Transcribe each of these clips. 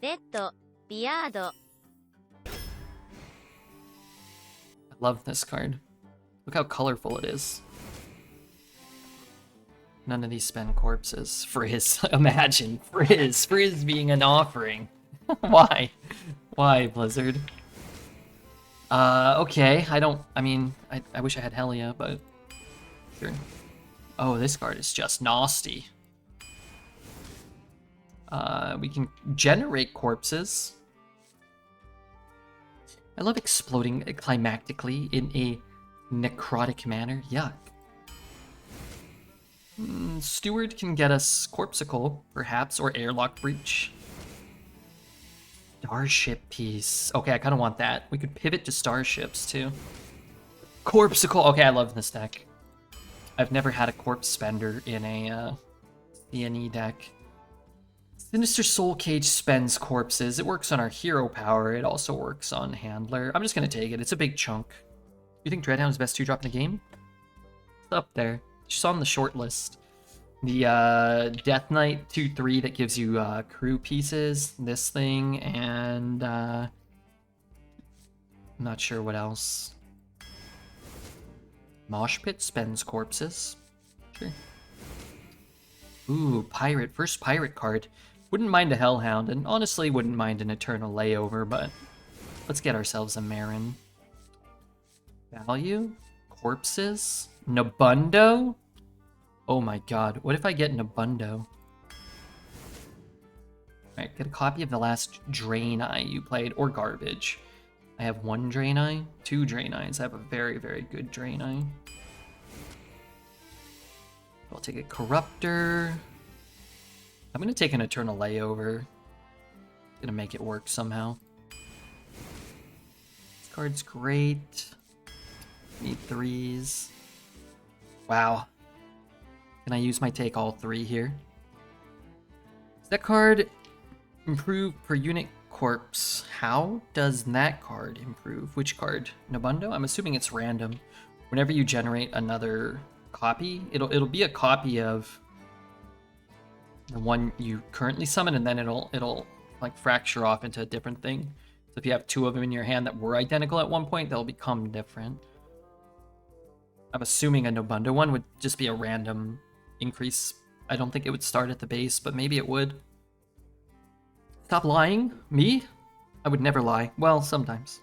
Redbeard. I love this card. Look how colorful it is. None of these spend corpses. Frizz. Imagine. Frizz. Frizz being an offering. Why? Why, Blizzard? Okay. I wish I had Helia, but... Sure. Oh, this card is just nasty. We can generate corpses. I love exploding climactically in a necrotic manner. Yuck. Steward can get us Corpsicle, perhaps, or Airlock Breach. Starship piece. Okay, I kind of want that. We could pivot to starships, too. Corpsicle. Okay, I love this deck. I've never had a Corpse Spender in a CNE deck. Sinister Soul Cage spends corpses. It works on our hero power. It also works on Handler. I'm just going to take it. It's a big chunk. You think Dreadhound is the best 2-drop in the game? It's up there. Just on the short list. The Death Knight 2/3 that gives you crew pieces. This thing, and I'm not sure what else. Mosh Pit spends corpses. Sure. Ooh, Pirate. First Pirate card. Wouldn't mind a Hellhound, and honestly wouldn't mind an Eternal Layover, but let's get ourselves a Marin. Value? Corpses? Nabundo? Oh my god, what if I get Nabundo? Alright, get a copy of the last Draenei you played, or Garbage. I have 1 Draenei, 2 Draeneis. I have a very, very good Draenei. I'll take a Corruptor. I'm gonna take an Eternal Layover. Gonna make it work somehow. This card's great. Need 3s. Wow. Can I use my take all 3 here? Does that card improve per unit corpse? How does that card improve? Which card? Nabundo? I'm assuming it's random. Whenever you generate another copy, it'll be a copy of the one you currently summon, and then it'll like fracture off into a different thing. So if you have 2 of them in your hand that were identical at one point, they'll become different. I'm assuming a Nabundo one would just be a random increase. I don't think it would start at the base, but maybe it would. Stop lying? Me? I would never lie. Well, sometimes.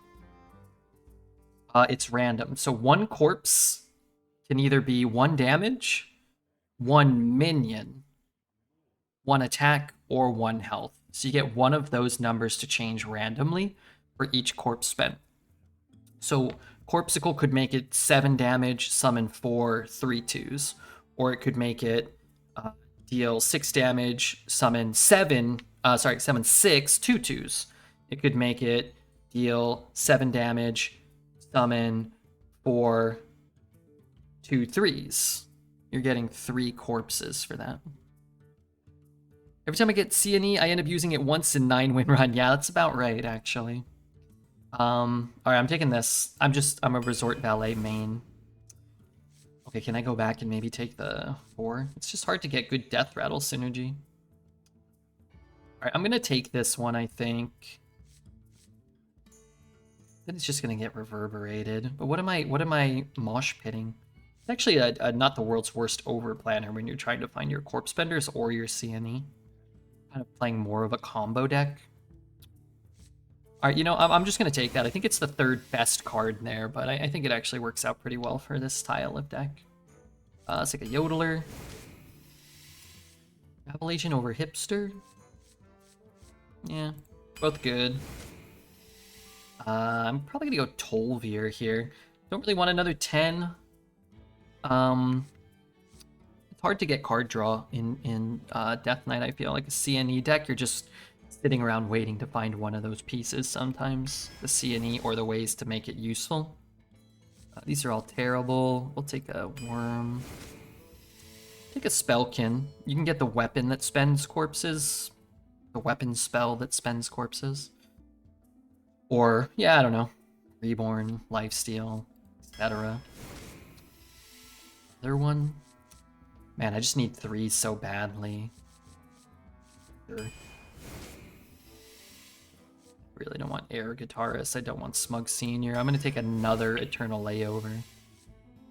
It's random. So 1 corpse can either be 1 damage, 1 minion, 1 attack, or 1 health. So you get one of those numbers to change randomly for each corpse spent. So Corpsicle could make it 7 damage, summon 4 3/2s. Or it could make it deal 6 damage, summon 6 2/2s. It could make it deal 7 damage, summon 4 2/3s. You're getting 3 corpses for that. Every time I get CNE, I end up using it once in 9-win run. Yeah, that's about right, actually. Alright, I'm taking this. I'm a Resort Valet main. Okay, can I go back and maybe take the 4? It's just hard to get good Death Rattle synergy. Alright, I'm gonna take this one, I think. Then it's just gonna get reverberated. But what am I mosh pitting? It's actually not the world's worst overplanner when you're trying to find your Corpse Spenders or your CNE. Kind of playing more of a combo deck. Alright, you know, I'm just going to take that. I think it's the 3rd best card there, but I think it actually works out pretty well for this style of deck. Let's take a Yodeler. Appalachian over Hipster. Yeah, both good. I'm probably going to go Tolvir here. Don't really want another 10. It's hard to get card draw in Death Knight, I feel. Like a CNE deck, you're just sitting around waiting to find one of those pieces sometimes. The CNE or the ways to make it useful. These are all terrible. We'll take a Worm. Take a Spellkin. You can get the weapon that spends corpses. The weapon spell that spends corpses. Or, yeah, I don't know. Reborn, Lifesteal, etc. Other one? Man, I just need 3 so badly. Sure. really don't want Air Guitarist. I don't want Smug Senior. I'm gonna take another Eternal Layover.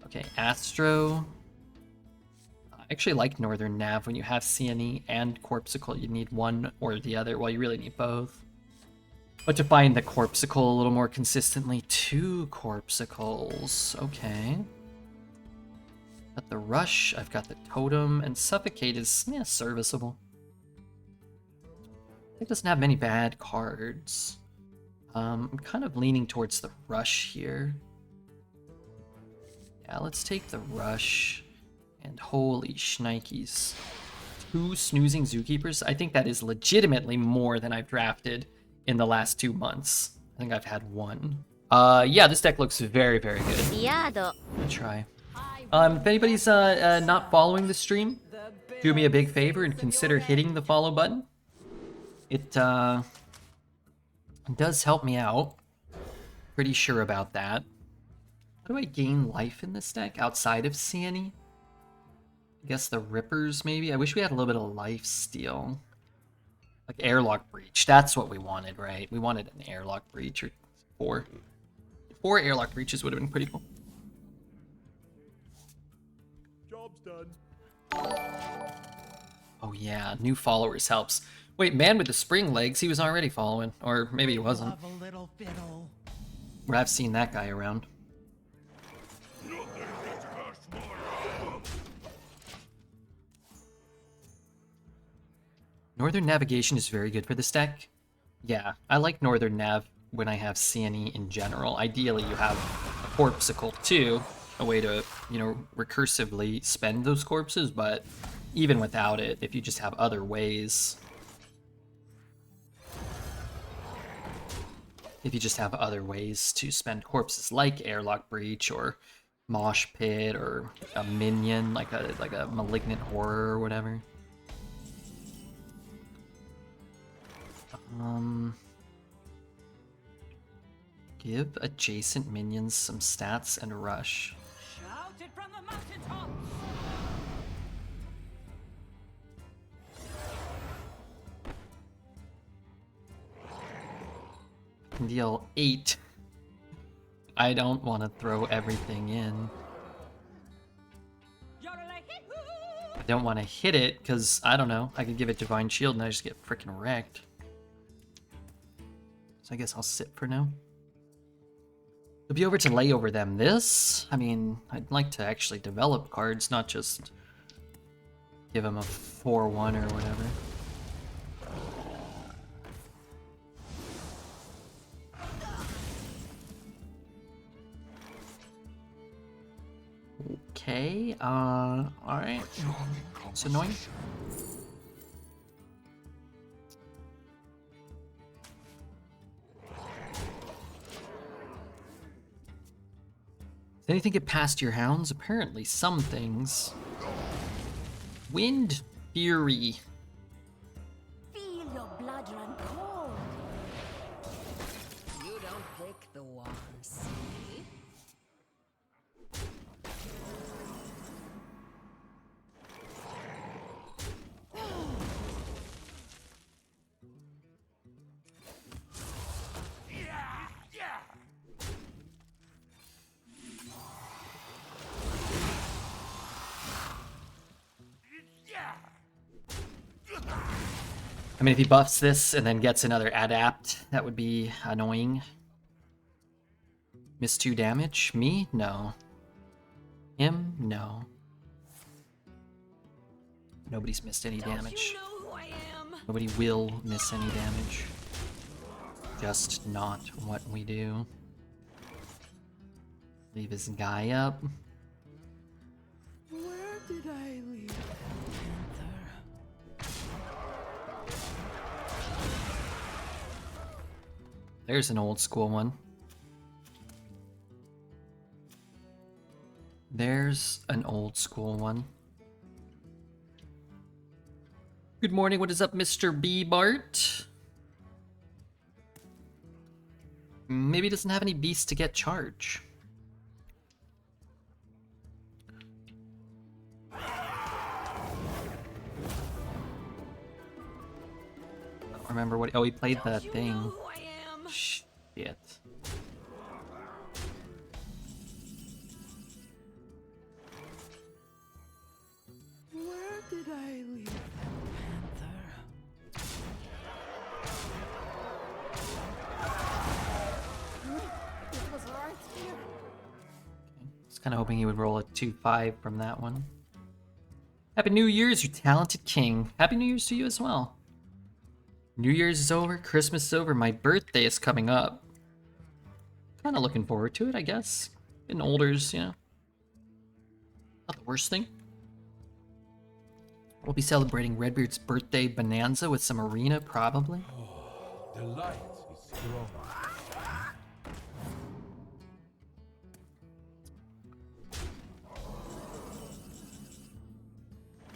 Okay, Astro. I actually like Northern Nav. When you have CNE and Corpsicle, you need one or the other. Well, you really need both. But to find the Corpsicle a little more consistently, 2 Corpsicles. Okay. Got the Rush, I've got the Totem, and Suffocate is serviceable. It doesn't have many bad cards. I'm kind of leaning towards the Rush here. Yeah, let's take the Rush. And holy shnikes. 2 Snoozing Zookeepers? I think that is legitimately more than I've drafted in the last 2 months. I think I've had 1. Yeah, this deck looks very, very good. I'm gonna try. If anybody's not following the stream, do me a big favor and consider hitting the follow button. It does help me out. Pretty sure about that. How do I gain life in this deck outside of CNE? I guess the Rippers, maybe? I wish we had a little bit of life steal. Like Airlock Breach. That's what we wanted, right? We wanted an Airlock Breach or 4. 4 Airlock Breaches would have been pretty cool. Job's done. Oh yeah, new followers helps. Wait, man with the spring legs, he was already following. Or maybe he wasn't. Where I've seen that guy around. Northern Navigation is very good for this deck. Yeah, I like Northern Nav when I have CNE in general. Ideally, you have a Corpsicle too, a way to, recursively spend those corpses, but even without it, if you just have other ways... If you just have other ways to spend corpses like Airlock Breach or Mosh Pit or a minion, like a Malignant Horror or whatever. Give adjacent minions some stats and rush. Shout it from the mountaintops. Can deal 8. I don't want to throw everything in. I don't want to hit it because, I don't know, I could give it Divine Shield and I just get freaking wrecked. So I guess I'll sit for now. It'll be over to lay over them this. I mean, I'd like to actually develop cards, not just give them a 4-1 or whatever. Okay, alright. It's annoying. Does anything get past your hounds? Apparently some things. Wind Fury. Feel your blood run cold. You don't pick the ones, see? I mean, if he buffs this and then gets another Adapt, that would be annoying. Miss 2 damage? Me? No. Him? No. Nobody's missed any damage. You know who I am? Nobody will miss any damage. Just not what we do. Leave his guy up. Where did I leave Panther? There's an old school one. There's an old school one. Good morning, what is up, Mr. B. Bart? Maybe he doesn't have any beasts to get charge. I don't remember what... Oh, he played that thing. Shit. Where did I leave that panther? It was right here. I was kind of hoping he would roll a 2-5 from that one. Happy New Year's, you talented king. Happy New Year's to you as well. New Year's is over, Christmas is over, my birthday is coming up. Kind of looking forward to it, I guess. Getting older's, you know, not the worst thing. We'll be celebrating Redbeard's birthday bonanza with some arena, probably. The light is strong.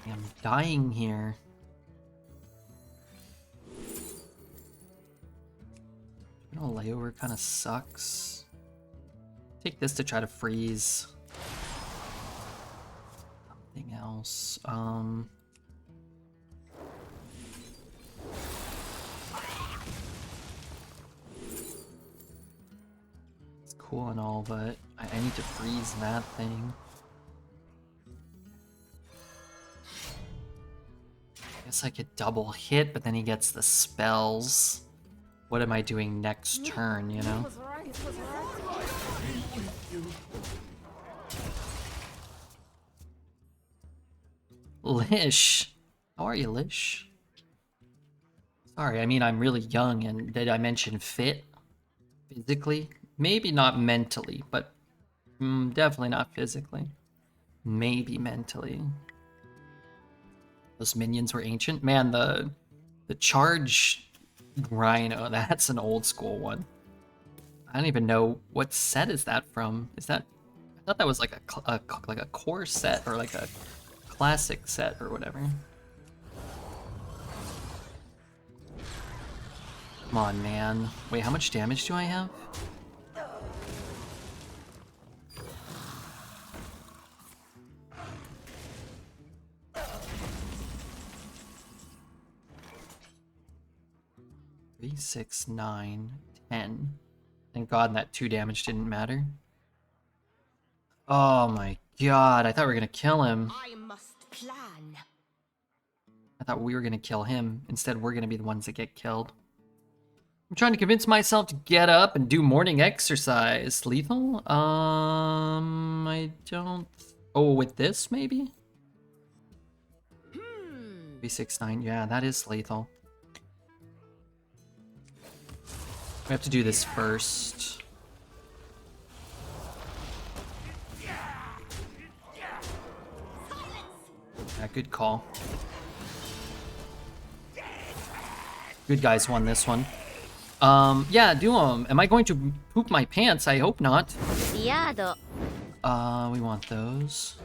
I'm dying here. You know, layover kind of sucks. Take this to try to freeze. Something else. It's cool and all, but I need to freeze that thing. I guess I could double hit, but then he gets the spells. What am I doing next turn, you know? Lish! How are you, Lish? Sorry, I mean, I'm really young, and did I mention fit? Physically? Maybe not mentally, but definitely not physically. Maybe mentally. Those minions were ancient. Man, the charge rhino, that's an old school one. I don't even know what set is that from. Is that, I thought that was like a core set or like a classic set or whatever. Come on, man. Wait, how much damage do I have? Three, 6, 9, 10. Thank God that 2 damage didn't matter. Oh my god, I thought we were gonna kill him. I must plan. I thought we were gonna kill him. Instead, we're gonna be the ones that get killed. I'm trying to convince myself to get up and do morning exercise. Lethal? I don't... Oh, with this, maybe? 3, 6, 9. Yeah, that is lethal. We have to do this first. Yeah, good call. Good guys won this one. Yeah, do them. Am I going to poop my pants? I hope not. We want those.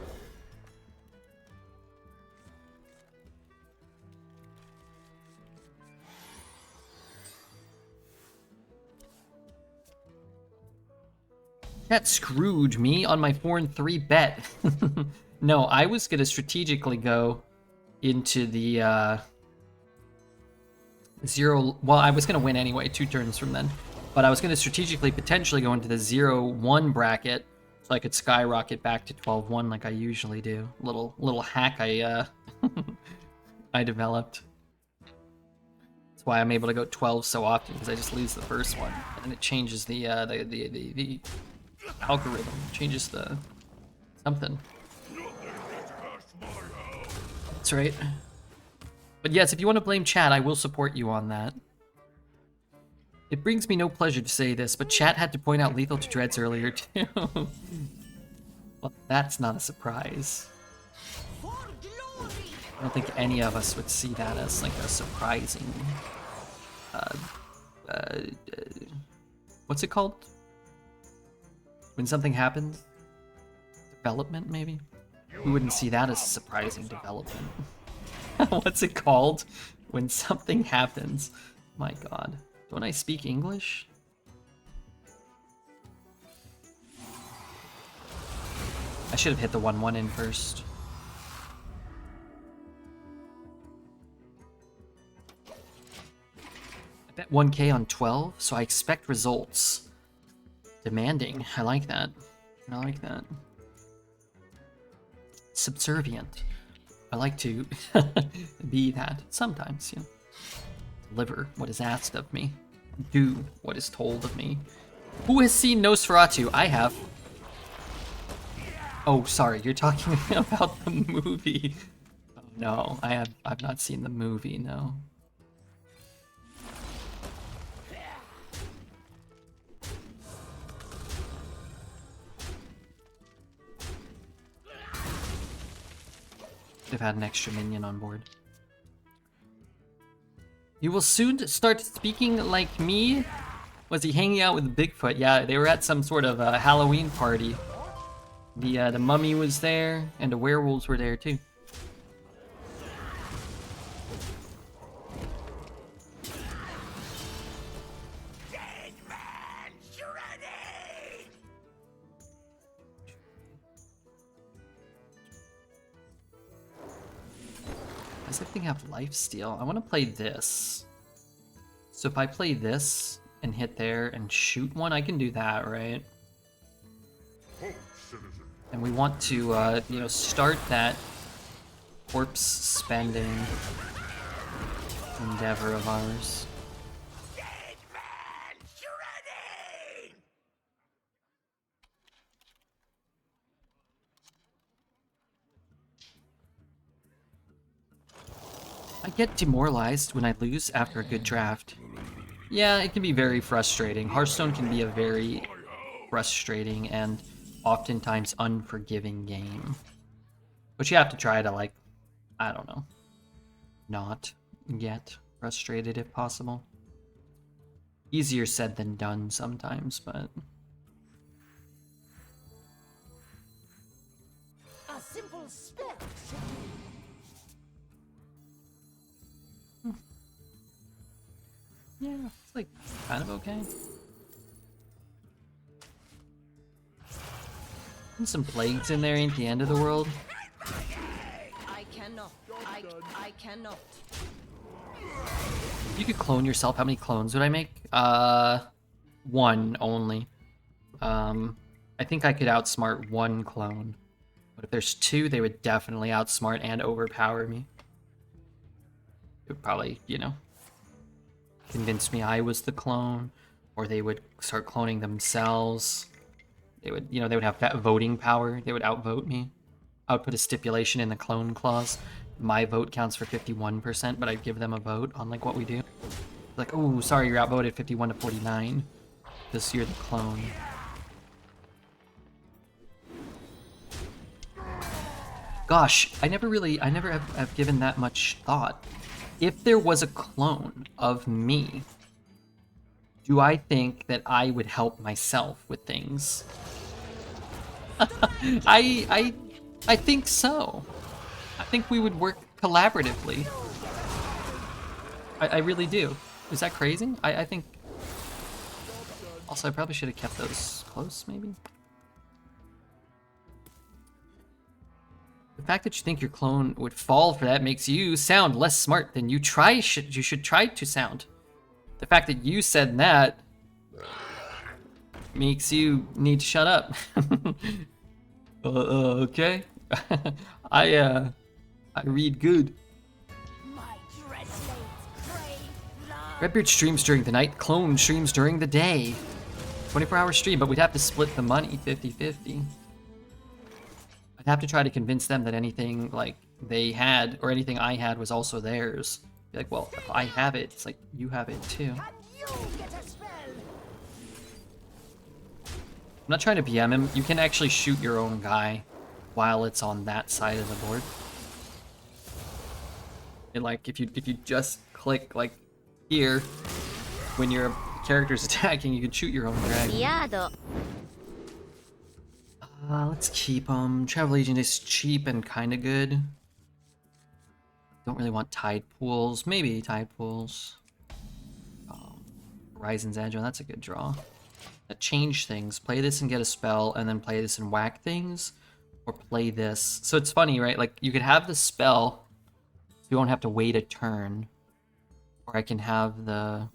That screwed me on my 4-3 bet. No, I was gonna strategically go into the 0. Well, I was gonna win anyway, 2 turns from then. But I was gonna strategically potentially go into the 0-1 bracket so I could skyrocket back to 12-1 like I usually do. Little hack I I developed. That's why I'm able to go 12 so often, because I just lose the first one, and it changes the algorithm, changes the something. That's right. But yes, if you want to blame chat, I will support you on that. It brings me no pleasure to say this, but chat had to point out lethal to dreads earlier too. Well, that's not a surprise. I don't think any of us would see that as like a surprising what's it called? When something happens? Development, maybe? We wouldn't see that as a surprising development. What's it called? When something happens. My god. Don't I speak English? I should have hit the 1-1 in first. I bet 1k on 12, so I expect results. Demanding. I like that. I like that. Subservient. I like to be that sometimes, you know. Deliver what is asked of me. Do what is told of me. Who has seen Nosferatu? I have. Oh, sorry, you're talking about the movie. Oh, no, I've not seen the movie, no. Should have had an extra minion on board. You will soon start speaking like me? Was he hanging out with Bigfoot? Yeah, they were at some sort of Halloween party. The mummy was there, and the werewolves were there too. Dead man shredding! Does that thing have lifesteal? I want to play this. So if I play this and hit there and shoot one, I can do that, right? And we want to, you know, start that corpse spending endeavor of ours. Dead man shredding! I get demoralized when I lose after a good draft. Yeah, it can be very frustrating. Hearthstone can be a very frustrating and oftentimes unforgiving game. But you have to try to, like, I don't know, not get frustrated if possible. Easier said than done sometimes, but... A simple spell should yeah, it's like kind of okay. And some plagues in there ain't the end of the world. I cannot. I cannot. You could clone yourself. How many clones would I make? One only. I think I could outsmart one clone. But if there's two, they would definitely outsmart and overpower me. It would probably, you know, convince me I was the clone, or they would start cloning themselves. They would, you know, they would have that voting power. They would outvote me. I would put a stipulation in the clone clause. My vote counts for 51%, but I'd give them a vote on like what we do. Like, oh, sorry, you're outvoted 51 to 49. Because you're the clone. Gosh, I never have given that much thought. If there was a clone of me, do I think that I would help myself with things? I think so. I think we would work collaboratively. I really do. Is that crazy? I think... Also, I probably should have kept those close, maybe? The fact that you think your clone would fall for that makes you sound less smart than you should try to sound. The fact that you said that makes you need to shut up. Okay. I read good. My dread slaves crave love. Redbeard streams during the night, clone streams during the day. 24-hour stream, but we'd have to split the money 50-50. I'd have to try to convince them that anything like they had or anything I had was also theirs. Be like, well, if I have it, it's like you have it too. Can you get a spell? I'm not trying to BM him. You can actually shoot your own guy while it's on that side of the board. And like if you just click like here when your character's attacking, you can shoot your own dragon. Let's keep him. Travel Agent is cheap and kind of good. Don't really want Tide Pools. Maybe Tide Pools. Horizon's Edge. Oh, that's a good draw. Change things. Play this and get a spell, and then play this and whack things. Or play this. So it's funny, right? Like, you could have the spell, so you won't have to wait a turn. Or I can have the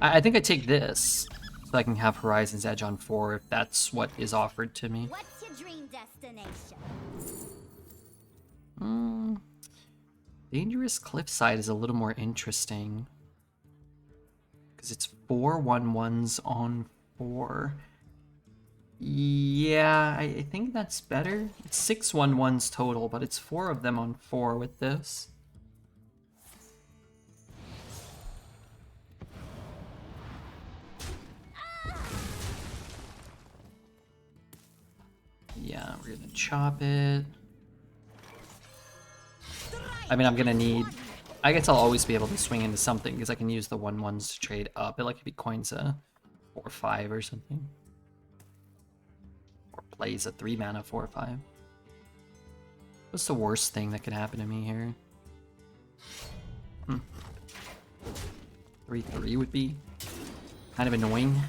I think I take this so I can have Horizon's Edge on 4 if that's what is offered to me. What's your dream destination? Dangerous Cliffside is a little more interesting. Because it's 4 1/1s on 4. Yeah, I think that's better. It's 6 1/1s total, but it's 4 of them on 4 with this. Yeah, we're gonna chop it. I mean, I'm gonna need... I guess I'll always be able to swing into something because I can use the 1/1s to trade up. It like if he coins a 4/5 or something. Or plays a 3 mana 4/5. What's the worst thing that could happen to me here? 3/3 would be kind of annoying.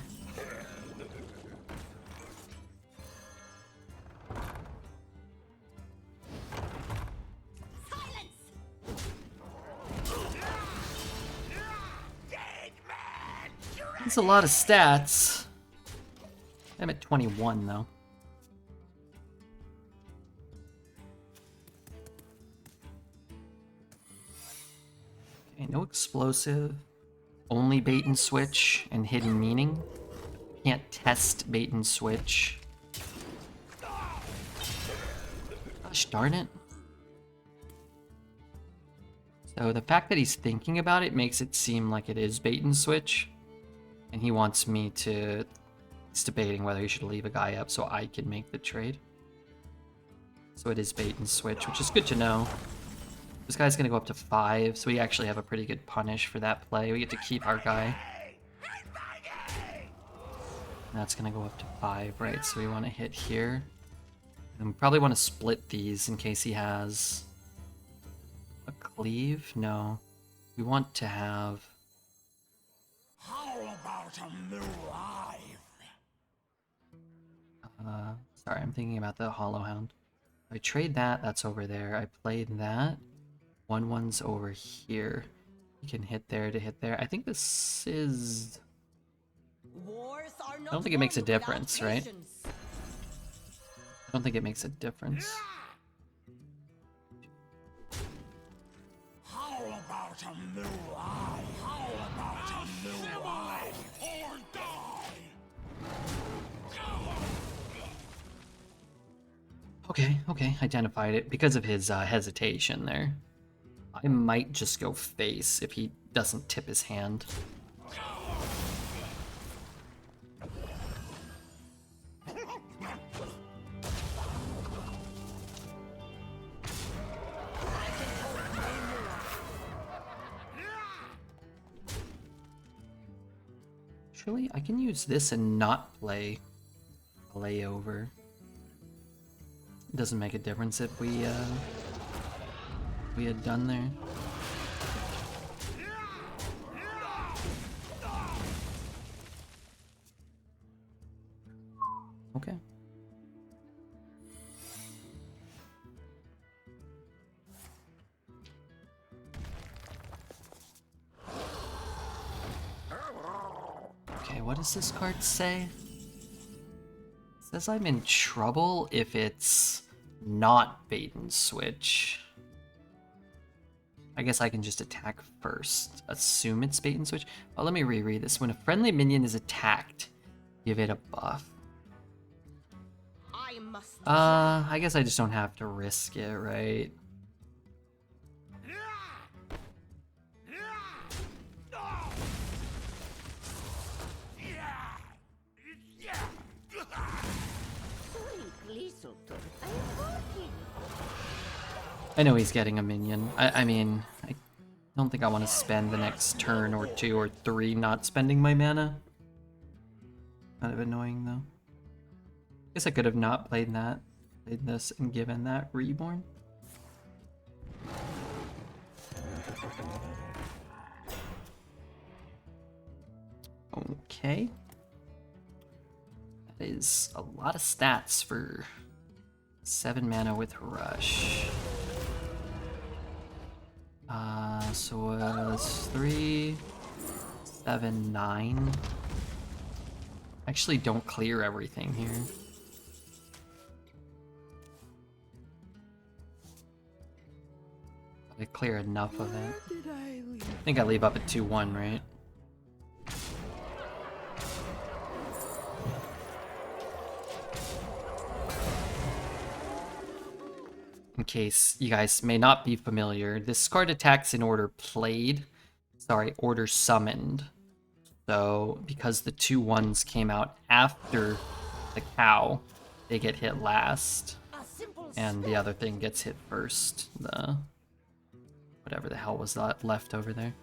That's a lot of stats. I'm at 21 though. Okay, no explosive. Only bait and switch and hidden meaning. Can't test bait and switch. Gosh darn it. So the fact that he's thinking about it makes it seem like it is bait and switch. And he wants me to... He's debating whether he should leave a guy up so I can make the trade. So it is bait and switch, which is good to know. This guy's gonna go up to 5, so we actually have a pretty good punish for that play. We get to keep our guy. And that's gonna go up to 5, right? So we want to hit here. And we probably want to split these in case he has a cleave. No. We want to have... How about a new life? Sorry, I'm thinking about the Hollow Hound. I trade that, that's over there. I played that. 1/1's over here. You can hit there to hit there. I think this is... Wars are not I don't think it makes a won without difference, right? patience. I don't think it makes a difference. How about a new life? How about a new life? Or die? Okay, identified it. Because of his hesitation there. I might just go face if he doesn't tip his hand. Actually, I can use this and not play a layover. It doesn't make a difference if we had done there. Okay. Okay, what does this card say? It says I'm in trouble if it's not bait and switch. I guess I can just attack first. Assume it's bait and switch. Well, let me reread this. When a friendly minion is attacked, give it a buff. I must. I guess I just don't have to risk it, right? I know he's getting a minion. I mean, I don't think I want to spend the next turn or 2 or 3 not spending my mana. Kind of annoying though. Guess I could have not played that. Played this and given that Reborn. Okay. That is a lot of stats for 7 mana with Rush. So that's 3, 7, 9. Actually, don't clear everything here. I clear enough of it. I think I leave up at 2-1, right? In case you guys may not be familiar, this card attacks in order played. Sorry, order summoned. So, because the 2-1s came out after the cow, they get hit last. And the other thing gets hit first. The whatever the hell was that left over there.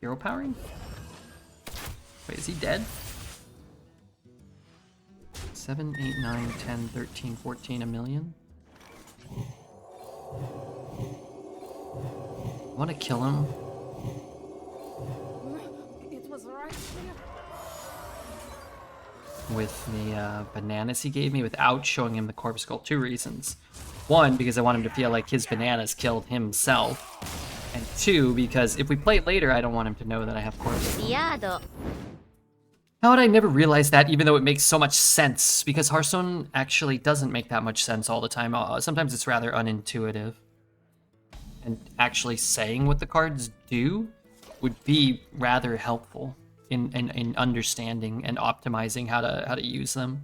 Hero powering? Wait, is he dead? 7, 8, 9, 10, 13, 14, a million? I want to kill him. It was right here. With the bananas he gave me without showing him the corpse skull. 2 reasons. 1, because I want him to feel like his bananas killed himself. And 2, because if we play it later, I don't want him to know that I have corpse skull. How would I never realize that, even though it makes so much sense? Because Hearthstone actually doesn't make that much sense all the time. Sometimes it's rather unintuitive. And actually saying what the cards do would be rather helpful in understanding and optimizing how to use them.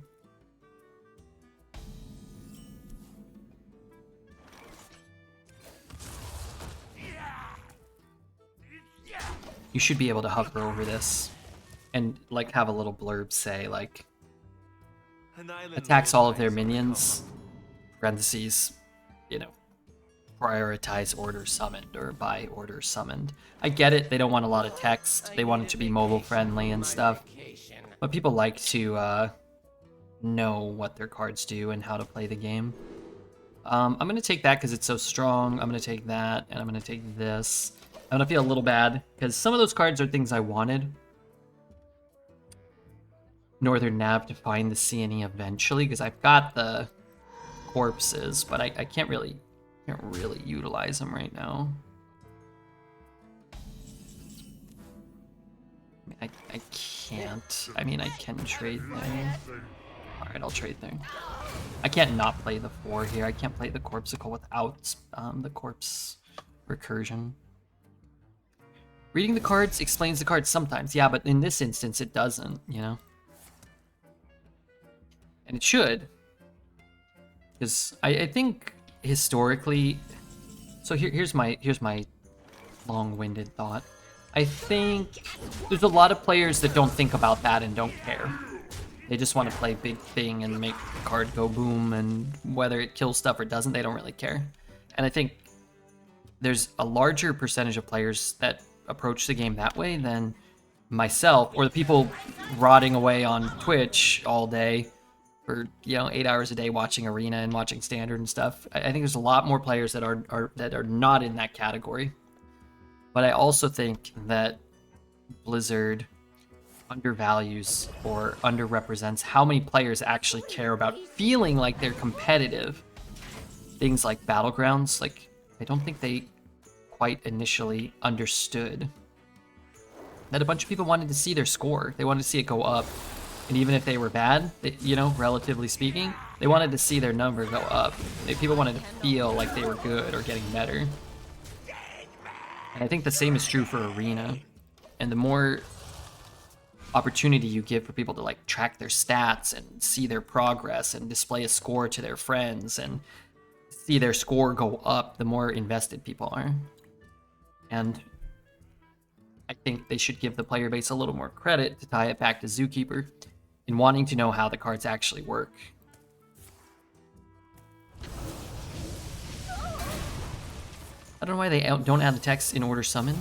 You should be able to hover over this and like have a little blurb say like attacks all of their minions, parentheses, you know, prioritize order summoned or by order summoned. I get it, they don't want a lot of text, they want it to be mobile friendly and stuff, but people like to know what their cards do and how to play the game. I'm gonna take that because it's so strong. I'm gonna take that, and I'm gonna take this. I'm gonna feel a little bad because some of those cards are things I wanted. Northern Nav to find the CNE eventually because I've got the corpses, but I can't really utilize them right now. I can't. I mean, I can trade there. All right, I'll trade there. I can't not play the 4 here. I can't play the Corpsicle without the corpse recursion. Reading the cards explains the cards sometimes, yeah, but in this instance it doesn't, you know? And it should. Because I think historically, so here's my long-winded thought. I think there's a lot of players that don't think about that and don't care. They just want to play big thing and make the card go boom, and whether it kills stuff or doesn't, they don't really care. And I think there's a larger percentage of players that approach the game that way than myself, or the people rotting away on Twitch all day for 8 hours a day watching Arena and watching Standard and stuff. I think there's a lot more players that are not in that category. But I also think that Blizzard undervalues or underrepresents how many players actually care about feeling like they're competitive. Things like Battlegrounds, like I don't think they quite initially understood that a bunch of people wanted to see their score. They wanted to see it go up. And even if they were bad, relatively speaking, they wanted to see their number go up. People wanted to feel like they were good or getting better. And I think the same is true for Arena. And the more opportunity you give for people to like track their stats and see their progress and display a score to their friends and see their score go up, the more invested people are. And I think they should give the player base a little more credit to tie it back to Zookeeper in wanting to know how the cards actually work. I don't know why they don't add the text in order summoned.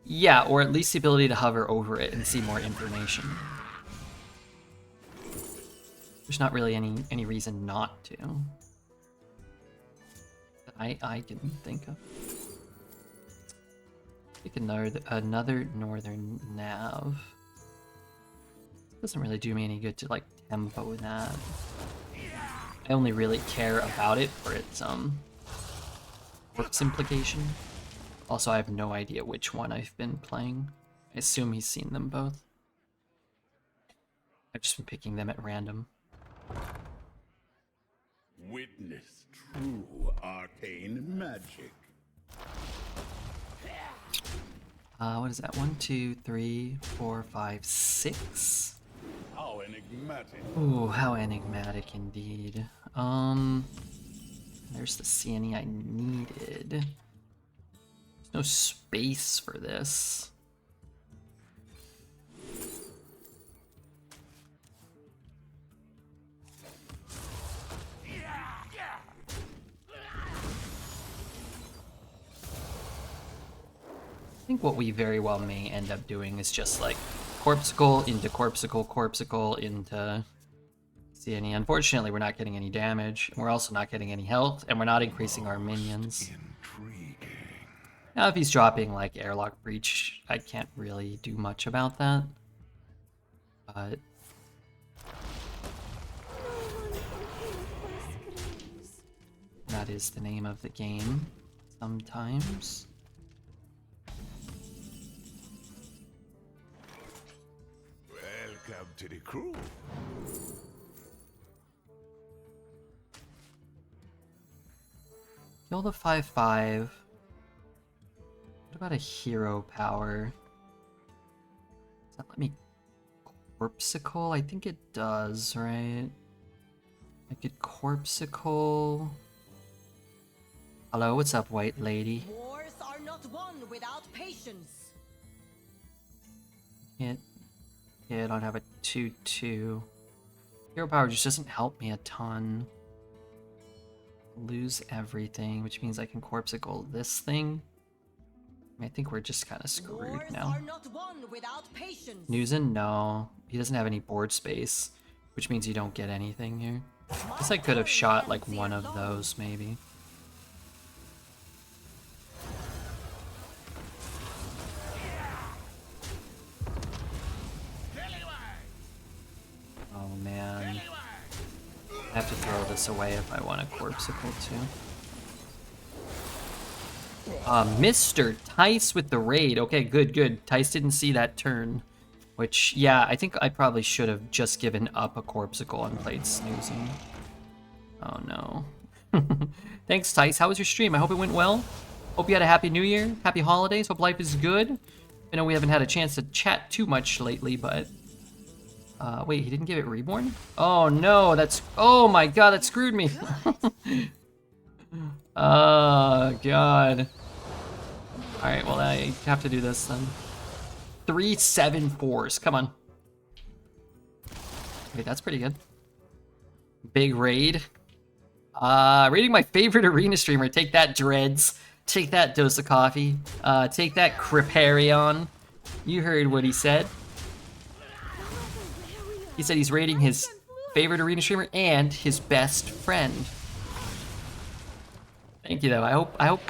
Yeah, or at least the ability to hover over it and see more information. There's not really any reason not to. That I can think of. Pick another Northern Nav. Doesn't really do me any good to like tempo that. I only really care about it for its corpse implication. Also, I have no idea which one I've been playing. I assume he's seen them both. I've just been picking them at random. Witness true arcane magic. What is that? 1, 2, 3, 4, 5, 6. How enigmatic. Ooh, how enigmatic indeed. There's the CNE I needed. There's no space for this. I think what we very well may end up doing is just like Corpsicle into Corpsicle, Corpsicle into CNE. Unfortunately, we're not getting any damage, and we're also not getting any health, and we're not increasing our minions. Intriguing. Now, if he's dropping like Airlock Breach, I can't really do much about that. But that is the name of the game sometimes. Welcome to the crew. Kill the 5/5. What about a hero power? Does that let me Corpsicle? I think it does, right? I could Corpsicle. Hello, what's up, white lady? Wars are not won without patience. Yeah, I don't have a 2/2. Hero power just doesn't help me a ton. Lose everything, which means I can Corpsicle this thing. I think we're just kind of screwed Wars now. are not won without patience. Newsen, no. He doesn't have any board space, which means you don't get anything here. I guess I could have shot like one of those, maybe. Oh man. I have to throw this away if I want a Corpsicle too. Mr. Tice with the raid. Okay, good. Tice didn't see that turn. Which, yeah, I think I probably should have just given up a Corpsicle and played Snoozing. Oh no. Thanks, Tice. How was your stream? I hope it went well. Hope you had a happy new year. Happy holidays. Hope life is good. I know we haven't had a chance to chat too much lately, but... wait, he didn't give it Reborn? Oh no, that's... Oh my god, that screwed me. Oh god. Alright, well I have to do this then. 3 7/4s, come on. Wait, that's pretty good. Big raid. Raiding my favorite arena streamer. Take that, Dreads. Take that, Dose of Coffee. Take that, Criparion. You heard what he said. He said he's raiding his favorite arena streamer and his best friend. Thank you, though. I hope,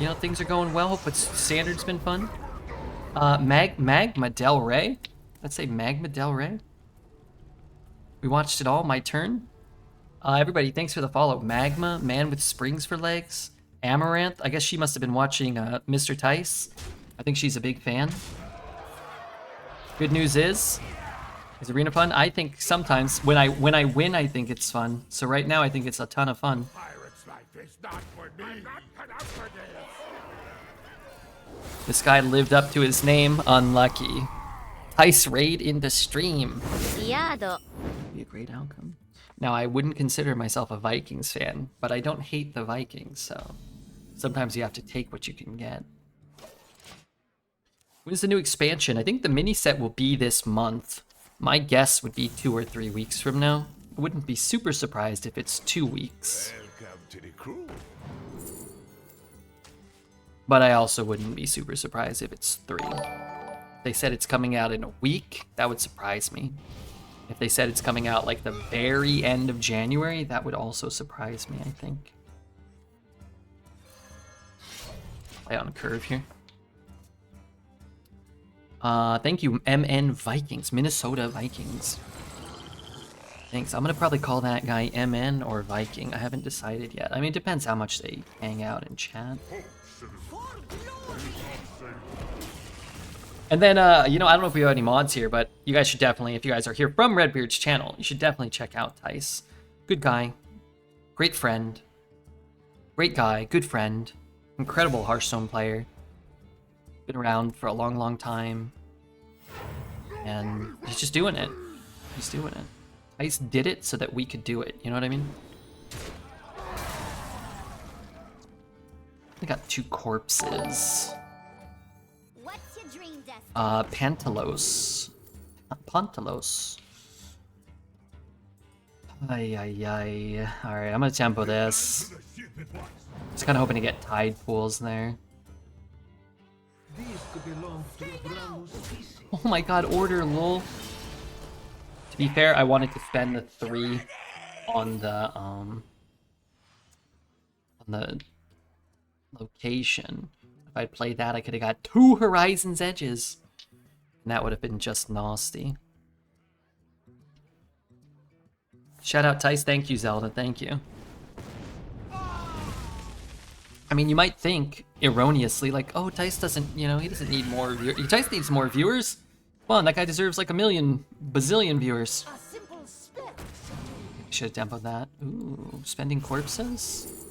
you know, things are going well. Hope Standard's been fun. Magma Del Rey? Let's say Magma Del Rey. We watched it all. My turn. Everybody, thanks for the follow. Magma, Man with Springs for Legs. Amaranth. I guess she must have been watching Mr. Tice. I think she's a big fan. Good news is arena fun? I think sometimes when I win, I think it's fun. So right now, I think it's a ton of fun. Pirate's life is not for me. I'm not cut out for this. This guy lived up to his name. Unlucky. Tice raid in the stream. Be a great outcome. Now, I wouldn't consider myself a Vikings fan, but I don't hate the Vikings, so sometimes you have to take what you can get. When's the new expansion? I think the mini set will be this month. My guess would be 2 or 3 weeks from now. I wouldn't be super surprised if it's 2 weeks. Welcome to the crew. But I also wouldn't be super surprised if it's 3. If they said it's coming out in a week, that would surprise me. If they said it's coming out like the very end of January, that would also surprise me, I think. Play on curve here. Thank you, MN Vikings, Minnesota Vikings. Thanks. I'm gonna probably call that guy MN or Viking. I haven't decided yet. I mean, it depends how much they hang out and chat. And then, you know, I don't know if we have any mods here, but you guys should definitely, if you guys are here from Redbeard's channel, you should definitely check out Tice. Good guy. Great friend. Great guy. Good friend. Incredible Hearthstone player. Been around for a long, long time. And he's just doing it. He's doing it. Tice did it so that we could do it. You know what I mean? I got 2 corpses. What's your dream desk? Pantelos. Pantelos. Ay, ay, ay. Alright, I'm gonna tempo this. Just kinda hoping to get tide pools there. Oh my god, order, lol. To be fair, I wanted to spend the 3 on the location. If I'd played that, I could have got 2 Horizon's Edges. And that would have been just nasty. Shout out Tice, thank you Zelda, thank you. I mean, you might think, erroneously, like, oh, Tice doesn't, you know, he doesn't need more viewers. Tice needs more viewers? Come on, that guy deserves like a million, bazillion viewers. A simple spit. Should have demoed that. Ooh, spending corpses?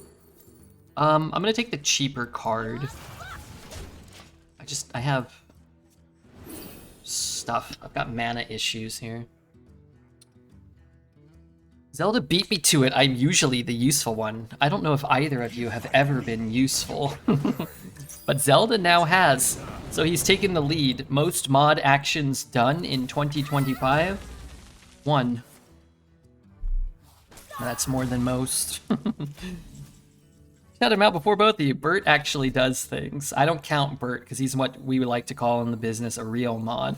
I'm gonna take the cheaper card. I have stuff. I've got mana issues here. Zelda beat me to it. I'm usually the useful one. I don't know if either of you have ever been useful. But Zelda now has. So he's taken the lead. Most mod actions done in 2025? 1. That's more than most. Shout him out before both of you. Bert actually does things. I don't count Bert because he's what we would like to call in the business a real mod.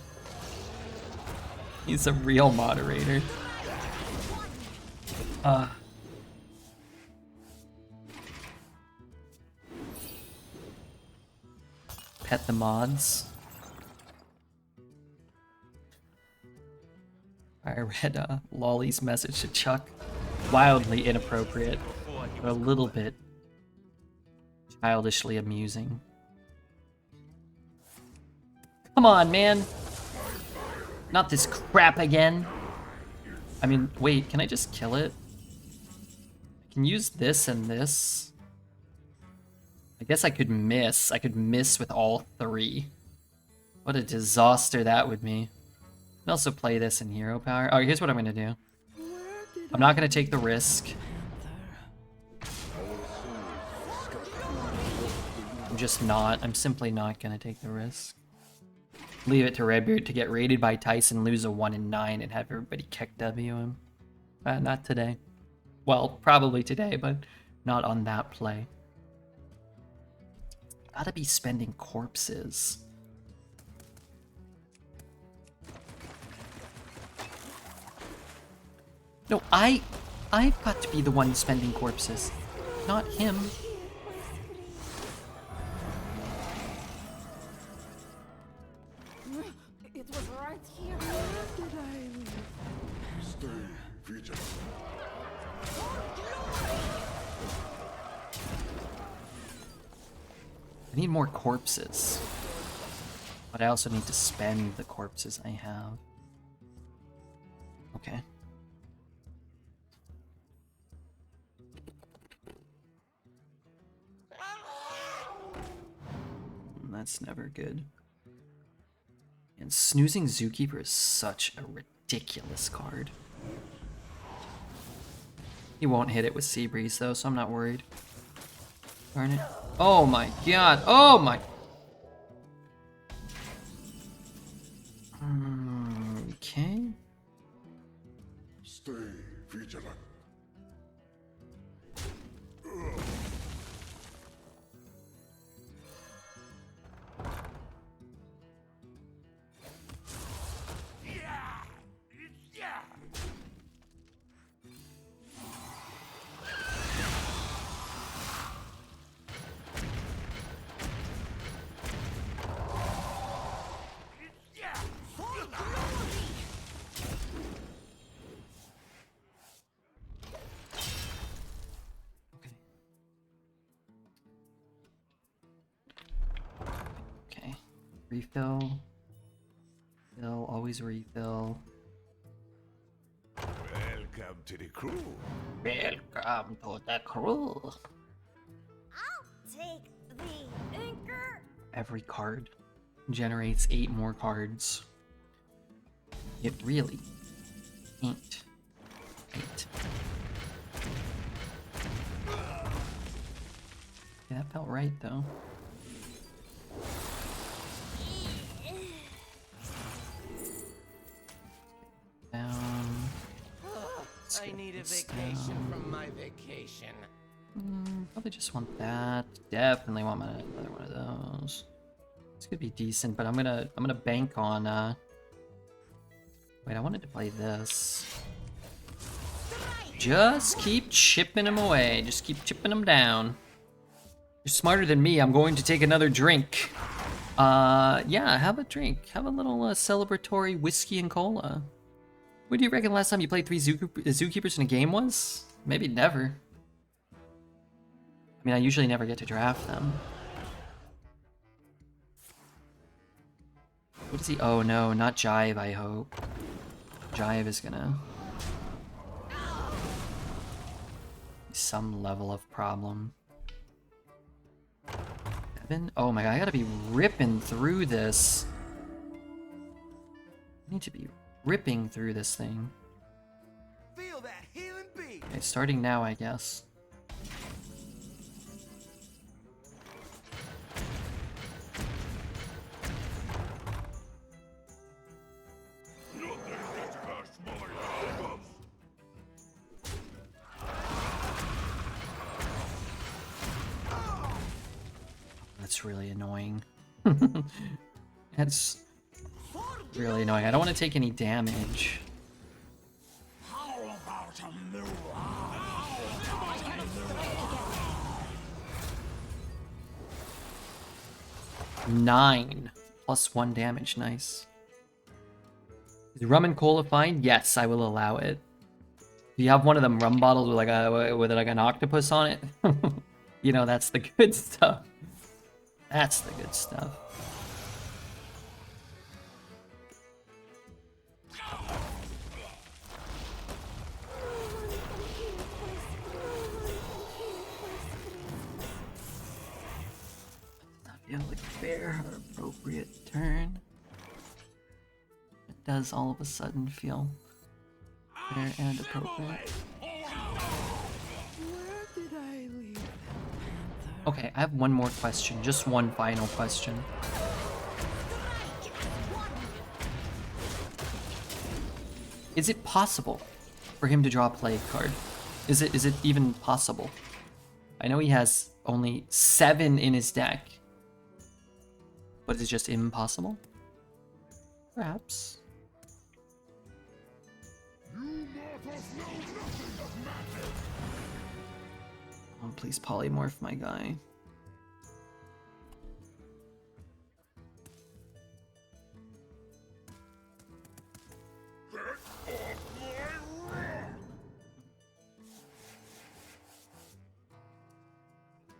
He's a real moderator. Pet the mods. I read Lolly's message to Chuck. Wildly inappropriate, but a little bit childishly amusing. Come on, man! Not this crap again! I mean, wait, can I just kill it? I can use this and this. I guess I could miss. I could miss with all 3. What a disaster that would be. I can also play this in hero power. Oh, here's what I'm gonna do. I'm not gonna take the risk. I'm just not. I'm simply not gonna take the risk. Leave it to Redbeard to get raided by Tyson, lose a 1 in 9, and have everybody kick W him. Not today. Well, probably today, but not on that play. Gotta be spending corpses. No, I've got to be the one spending corpses, not him. It was right here. Stay vigilant. I need more corpses. But I also need to spend the corpses I have. Okay. That's never good. And Snoozing Zookeeper is such a ridiculous card. He won't hit it with Seabreeze though, so I'm not worried. Darn it. Oh my god. Oh my. Okay. Stay vigilant. Refill. Fill, always refill. Welcome to the crew. Welcome to the crew. I'll take the anchor. Every card generates 8 more cards. It really ain't 8. Yeah, that felt right though. Down. I need a It's vacation down. from my vacation. Probably just want that. Definitely want another one of those. This could be decent, but I'm gonna bank on wait, I wanted to play this. Just keep chipping him away. Just keep chipping him down. You're smarter than me. I'm going to take another drink. Yeah, have a drink. Have a little celebratory whiskey and cola. What do you reckon last time you played 3 Zookeepers in a game was? Maybe never. I mean, I usually never get to draft them. What is he? Oh no, not Jive, I hope. Jive is gonna... some level of problem. 7? Oh my god, I gotta be ripping through this. I need to be ripping through this thing. Feel that healing beat. Okay, starting now, I guess. That's really annoying. That's really annoying. I don't want to take any damage. How about a new eye? How about a new eye? 9 plus 1 damage. Nice. Is rum and cola fine? Yes, I will allow it. Do you have one of them rum bottles with like an octopus on it? You know, that's the good stuff. That's the good stuff. Not feel like fair or appropriate turn. It does all of a sudden feel fair and appropriate. Okay, I have one more question. Just one final question. Is it possible for him to draw a plague card? Is it even possible? I know he has only 7 in his deck. But is it just impossible? Perhaps. Oh, please polymorph my guy. How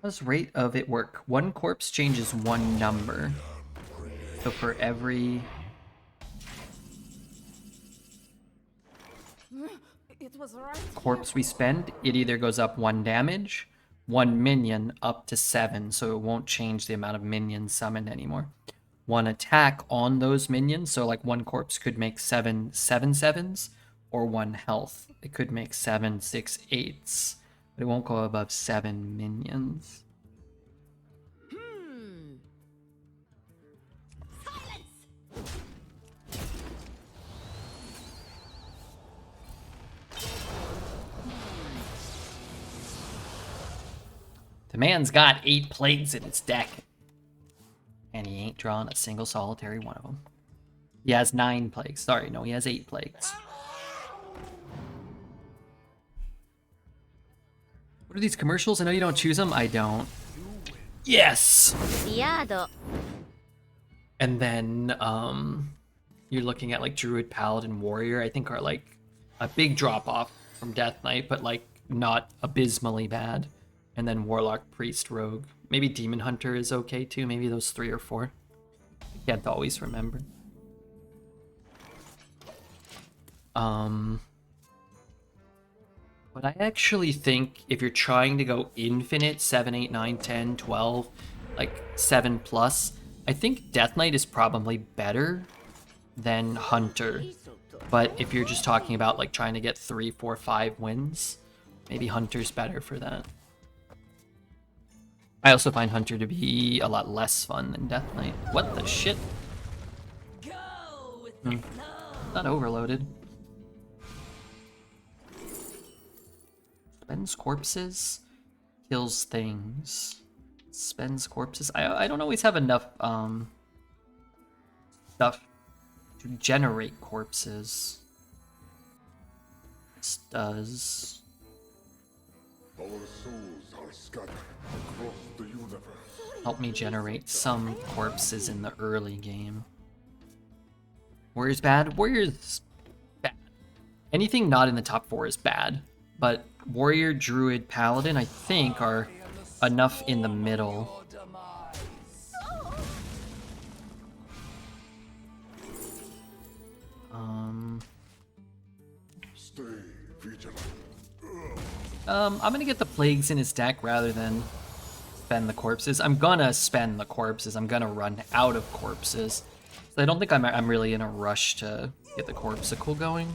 does rate of it work? 1 corpse changes 1 number. So for every... It was right corpse we spend, it either goes up 1 damage, 1 minion up to 7, so it won't change the amount of minions summoned anymore. 1 attack on those minions, so like 1 corpse could make 7 7/7s, or 1 health. It could make 7 6 8s, but it won't go above 7 minions. The man's got 8 plagues in his deck. And he ain't drawn a single solitary one of them. He has 9 plagues. Sorry, no, he has 8 plagues. What are these commercials? I know you don't choose them. I don't. Yes! Yado. And then, you're looking at like Druid, Paladin, Warrior, I think are like a big drop off from Death Knight, but like not abysmally bad. And then Warlock, Priest, Rogue. Maybe Demon Hunter is okay too. Maybe those 3 or 4. Can't always remember. But I actually think if you're trying to go infinite, 7, 8, 9, 10, 12, like 7 plus, I think Death Knight is probably better than Hunter. But if you're just talking about like trying to get 3, 4, 5 wins, maybe Hunter's better for that. I also find Hunter to be a lot less fun than Death Knight. What the shit? Not overloaded. Spends corpses, kills things. Spends corpses. I don't always have enough stuff to generate corpses. This does. Our souls are scattered across the universe. Help me generate some corpses in the early game. Warrior's bad? Warrior's bad. Anything not in the top 4 is bad. But Warrior, Druid, Paladin, I think, are enough in the middle. Stay vigilant. I'm gonna get the plagues in his deck rather than spend the corpses. I'm gonna spend the corpses. I'm gonna run out of corpses. So I don't think I'm really in a rush to get the corpsicle going.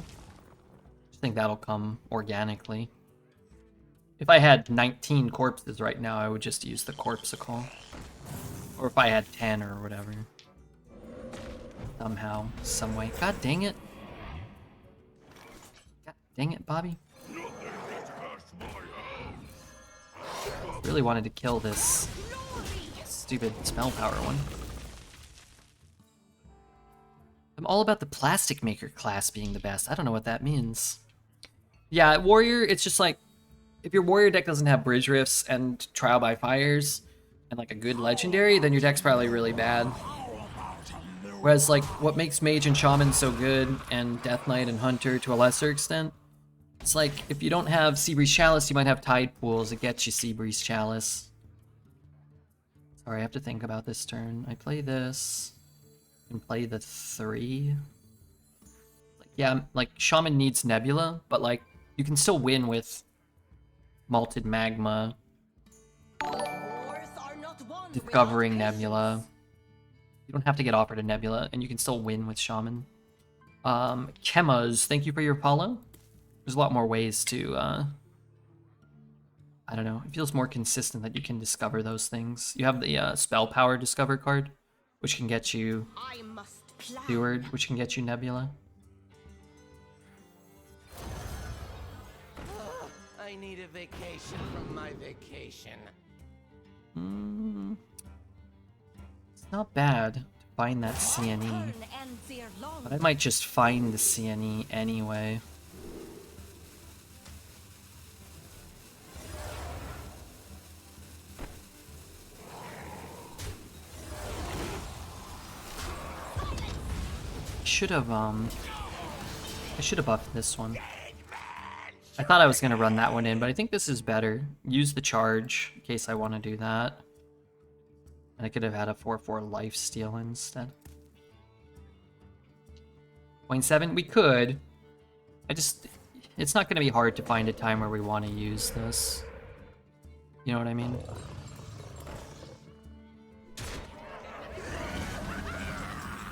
I think that'll come organically. If I had 19 corpses right now, I would just use the corpsicle. Or if I had 10 or whatever. Somehow, some way. God dang it. God dang it, Bobby. Really wanted to kill this stupid spell power one. I'm all about the plastic maker class being the best. I don't know what that means. Yeah, Warrior, it's just like, if your Warrior deck doesn't have Bridge Rifts and Trial by Fires and like a good Legendary, then your deck's probably really bad. Whereas like what makes Mage and Shaman so good, and Death Knight and Hunter to a lesser extent, it's like if you don't have Seabreeze Chalice, you might have Tide Pools that get you Seabreeze Chalice. Sorry, I have to think about this turn. I play this and play the 3. Like, yeah, like Shaman needs Nebula, but like you can still win with Malted Magma, Wars are not won Discovering without Nebula. You don't have to get offered a Nebula, and you can still win with Shaman. Kemas, thank you for your follow. There's a lot more ways to, I don't know, it feels more consistent that you can discover those things. You have the Spell Power Discover card, which can get you I must plan. Steward, which can get you Nebula. I need a vacation from my vacation. It's not bad to find that CNE, Turn ends ere long. but I might just find the CNE anyway. I should have buffed this one. I thought I was going to run that one in, but I think this is better. Use the charge in case I want to do that. And I could have had a 4/4 lifesteal instead. 0.7? We could. It's not going to be hard to find a time where we want to use this. You know what I mean?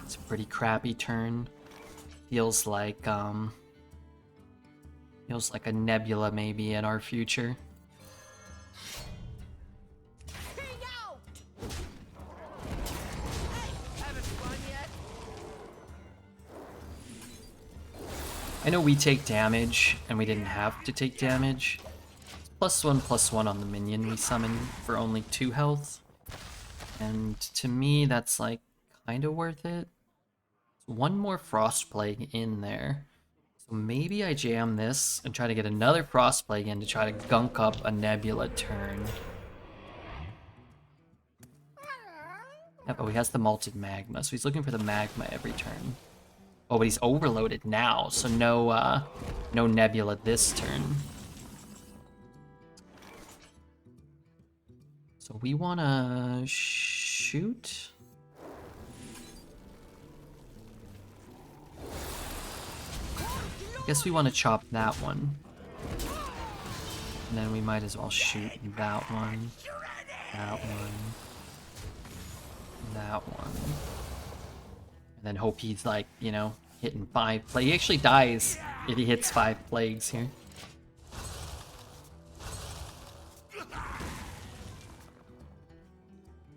It's a pretty crappy turn. Feels like a Nebula maybe in our future. I know we take damage, and we didn't have to take damage. It's +1/+1 on the minion we summon for only 2 health. And to me, that's like kind of worth it. One more Frost Plague in there. So maybe I jam this and try to get another Frost Plague in to try to gunk up a Nebula turn. Yeah, but he has the Malted Magma, so he's looking for the Magma every turn. Oh, but he's overloaded now, so no Nebula this turn. So we want to shoot. Guess we want to chop that one. And then we might as well shoot that one. That one. That one. And then hope he's like, you know, hitting 5 plagues. He actually dies if he hits 5 plagues here.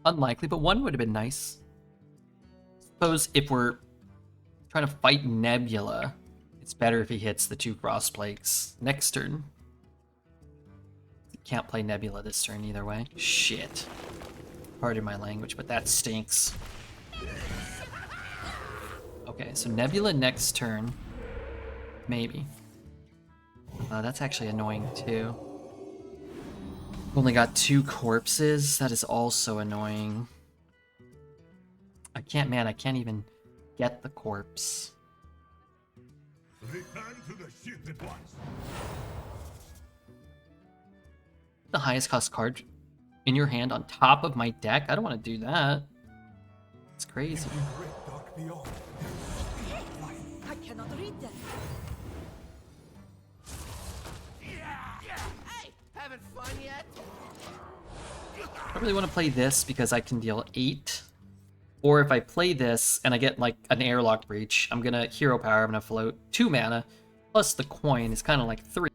Unlikely, but 1 would have been nice. Suppose if we're trying to fight Nebula, it's better if he hits the 2 frost plagues next turn. Can't play Nebula this turn either way. Shit. Pardon my language, but that stinks. Okay, so Nebula next turn. Maybe. That's actually annoying too. Only got 2 corpses. That is also annoying. I can't even get the corpse. Return to the ship at once. The highest cost card in your hand on top of my deck? I don't want to do that. It's crazy. I cannot read them. Hey, having fun yet? I don't really want to play this because I can deal 8. Or if I play this and I get like an airlock breach, I'm gonna hero power, I'm gonna float 2 mana, plus the coin is kind of like 3.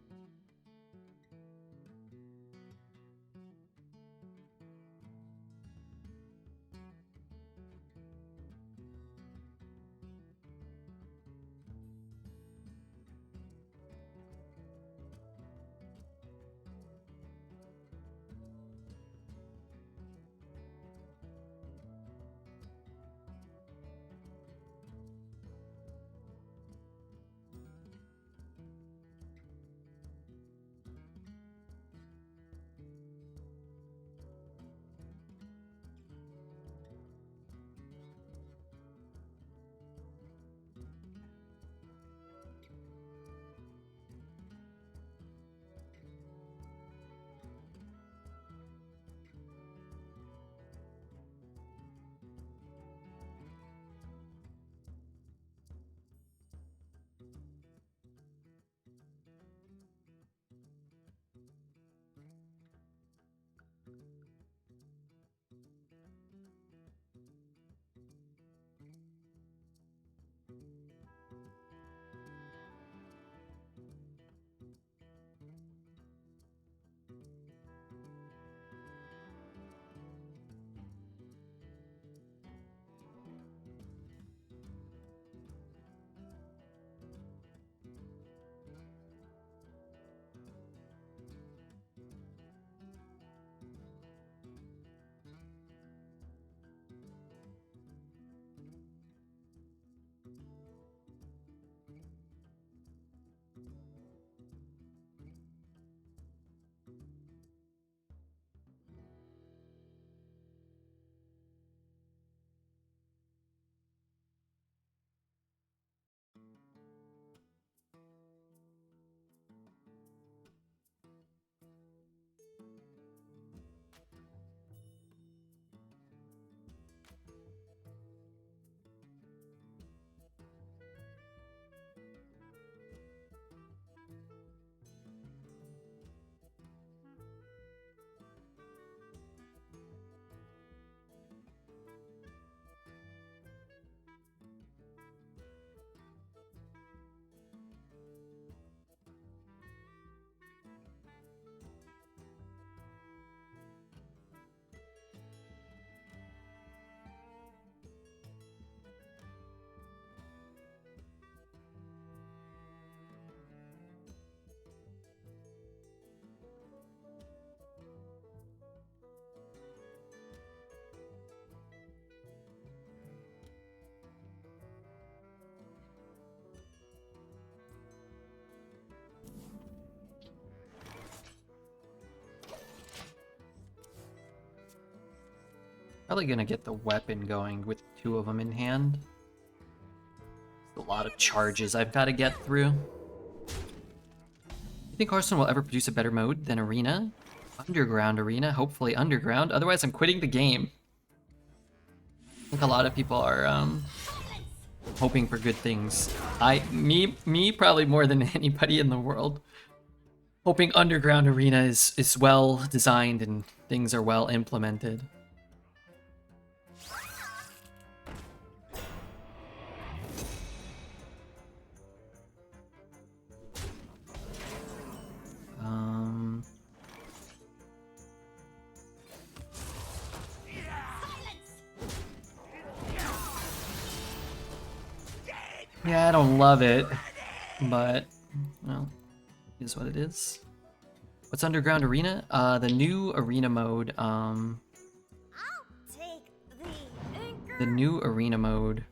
Probably gonna get the weapon going with 2 of them in hand. There's a lot of charges I've got to get through. You think Hearthstone will ever produce a better mode than Arena? Underground Arena? Hopefully Underground. Otherwise I'm quitting the game. I think a lot of people are hoping for good things. Me probably more than anybody in the world. Hoping Underground Arena is well designed and things are well implemented. Yeah, I don't love it, but, well, it is what it is. What's Underground Arena? The new arena mode, I'll take the anchor. the new arena mode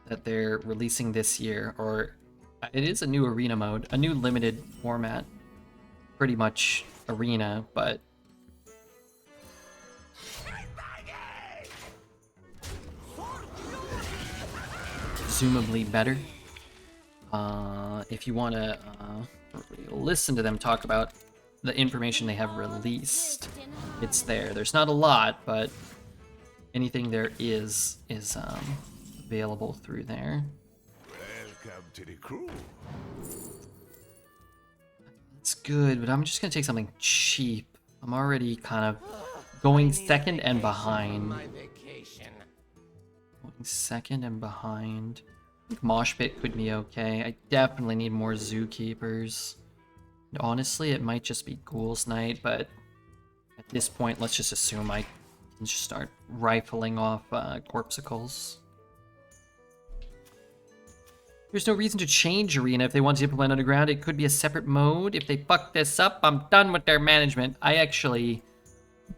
that they're releasing this year, or it is a new arena mode, a new limited format, pretty much arena, but presumably better. If you want to listen to them talk about the information they have released, it's there. There's not a lot, but anything there is available through there. Welcome to the crew. It's good, but I'm just gonna take something cheap. I'm already kind of going second and behind. My vacation. Going second and behind. I think Mosh Pit could be okay. I definitely need more Zookeepers. And honestly, it might just be Ghouls Night, but at this point, let's just assume I can just start rifling off Corpsicles. There's no reason to change Arena if they want to implement Underground. It could be a separate mode. If they fuck this up, I'm done with their management. I actually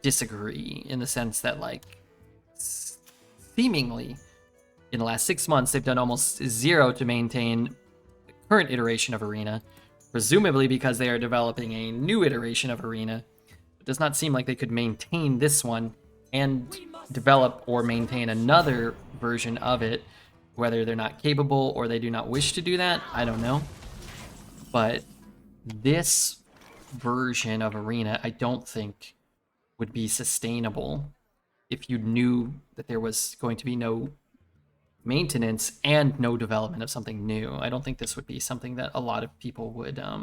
disagree in the sense that, like, seemingly in the last 6 months, they've done almost zero to maintain the current iteration of Arena, presumably because they are developing a new iteration of Arena. It does not seem like they could maintain this one and develop or maintain another version of it. Whether they're not capable or they do not wish to do that, I don't know. But this version of Arena, I don't think would be sustainable if you knew that there was going to be no maintenance and no development of something new. I don't think this would be something that a lot of people would I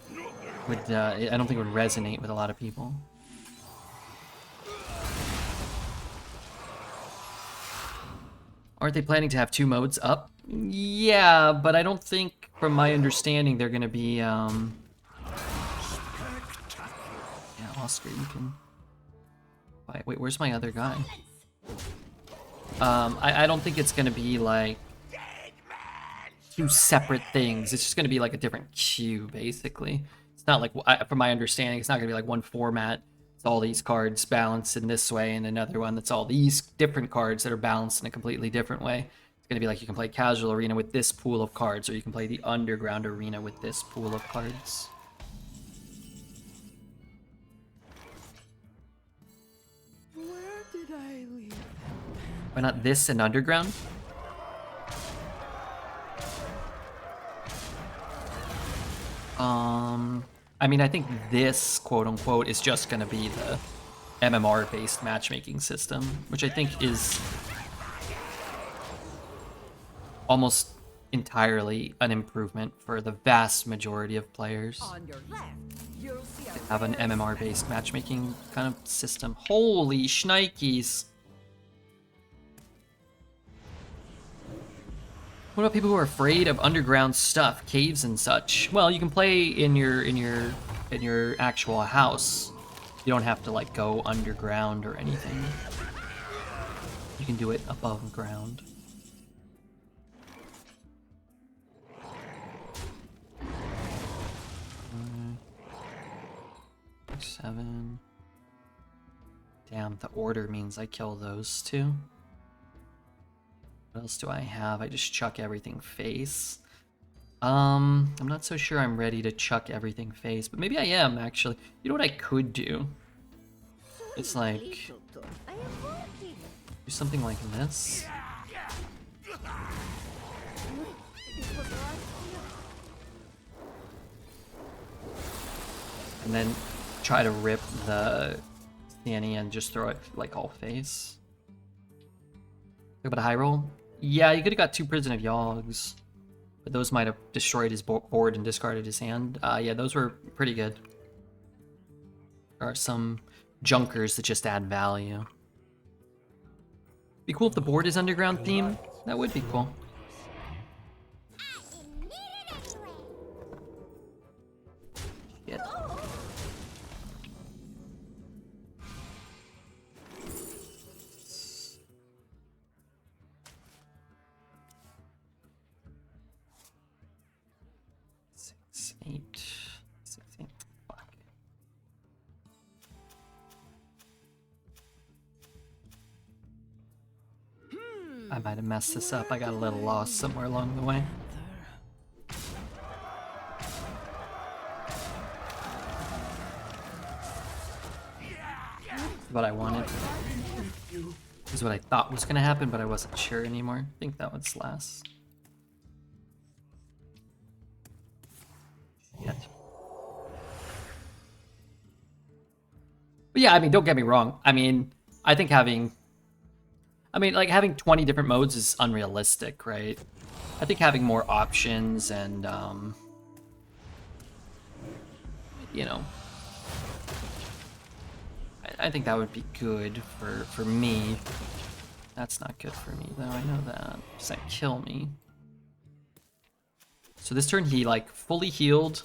don't think it would resonate with a lot of people. Aren't they planning to have 2 modes up? Yeah, but I don't think, from my understanding, they're gonna be, yeah, Oscar, you can... Wait, where's my other guy? I don't think it's gonna be, like, 2 separate things. It's just gonna be, like, a different queue, basically. It's not like, from my understanding, it's not gonna be, like, one format. All these cards balanced in this way, and another one that's all these different cards that are balanced in a completely different way. It's going to be like you can play Casual Arena with this pool of cards, or you can play the Underground Arena with this pool of cards. Where did I leave? Why not this and Underground? I mean, I think this, quote-unquote, is just going to be the MMR-based matchmaking system, which I think is almost entirely an improvement for the vast majority of players. On your left, you'll see a Have an MMR-based matchmaking kind of system. Holy shnikes! What about people who are afraid of underground stuff, caves and such? Well, you can play in your actual house. You don't have to like go underground or anything. You can do it above ground. Seven. Damn, the order means I kill those two. What else do I have? I just chuck everything face. I'm not so sure I'm ready to chuck everything face, but maybe I am, actually. You know what I could do? It's like... do something like this. And then try to rip the Annie and just throw it, like, all face. Talk about a high roll. Yeah, you could have got 2 Prison of Yogs, but those might have destroyed his board and discarded his hand. Yeah, those were pretty good. There are some junkers that just add value. Be cool if the board is underground theme. That would be cool. Shit. Six, eight. Fuck. I might have messed this up. I got a little lost somewhere along the way. What I wanted. This is what I thought was gonna happen, but I wasn't sure anymore. I think that was last. Shit. But yeah, I mean, don't get me wrong. I mean, I think having 20 different modes is unrealistic, right? I think having more options and, you know, I think that would be good for me. That's not good for me, though. I know that. Does that kill me? So this turn he, like, fully healed,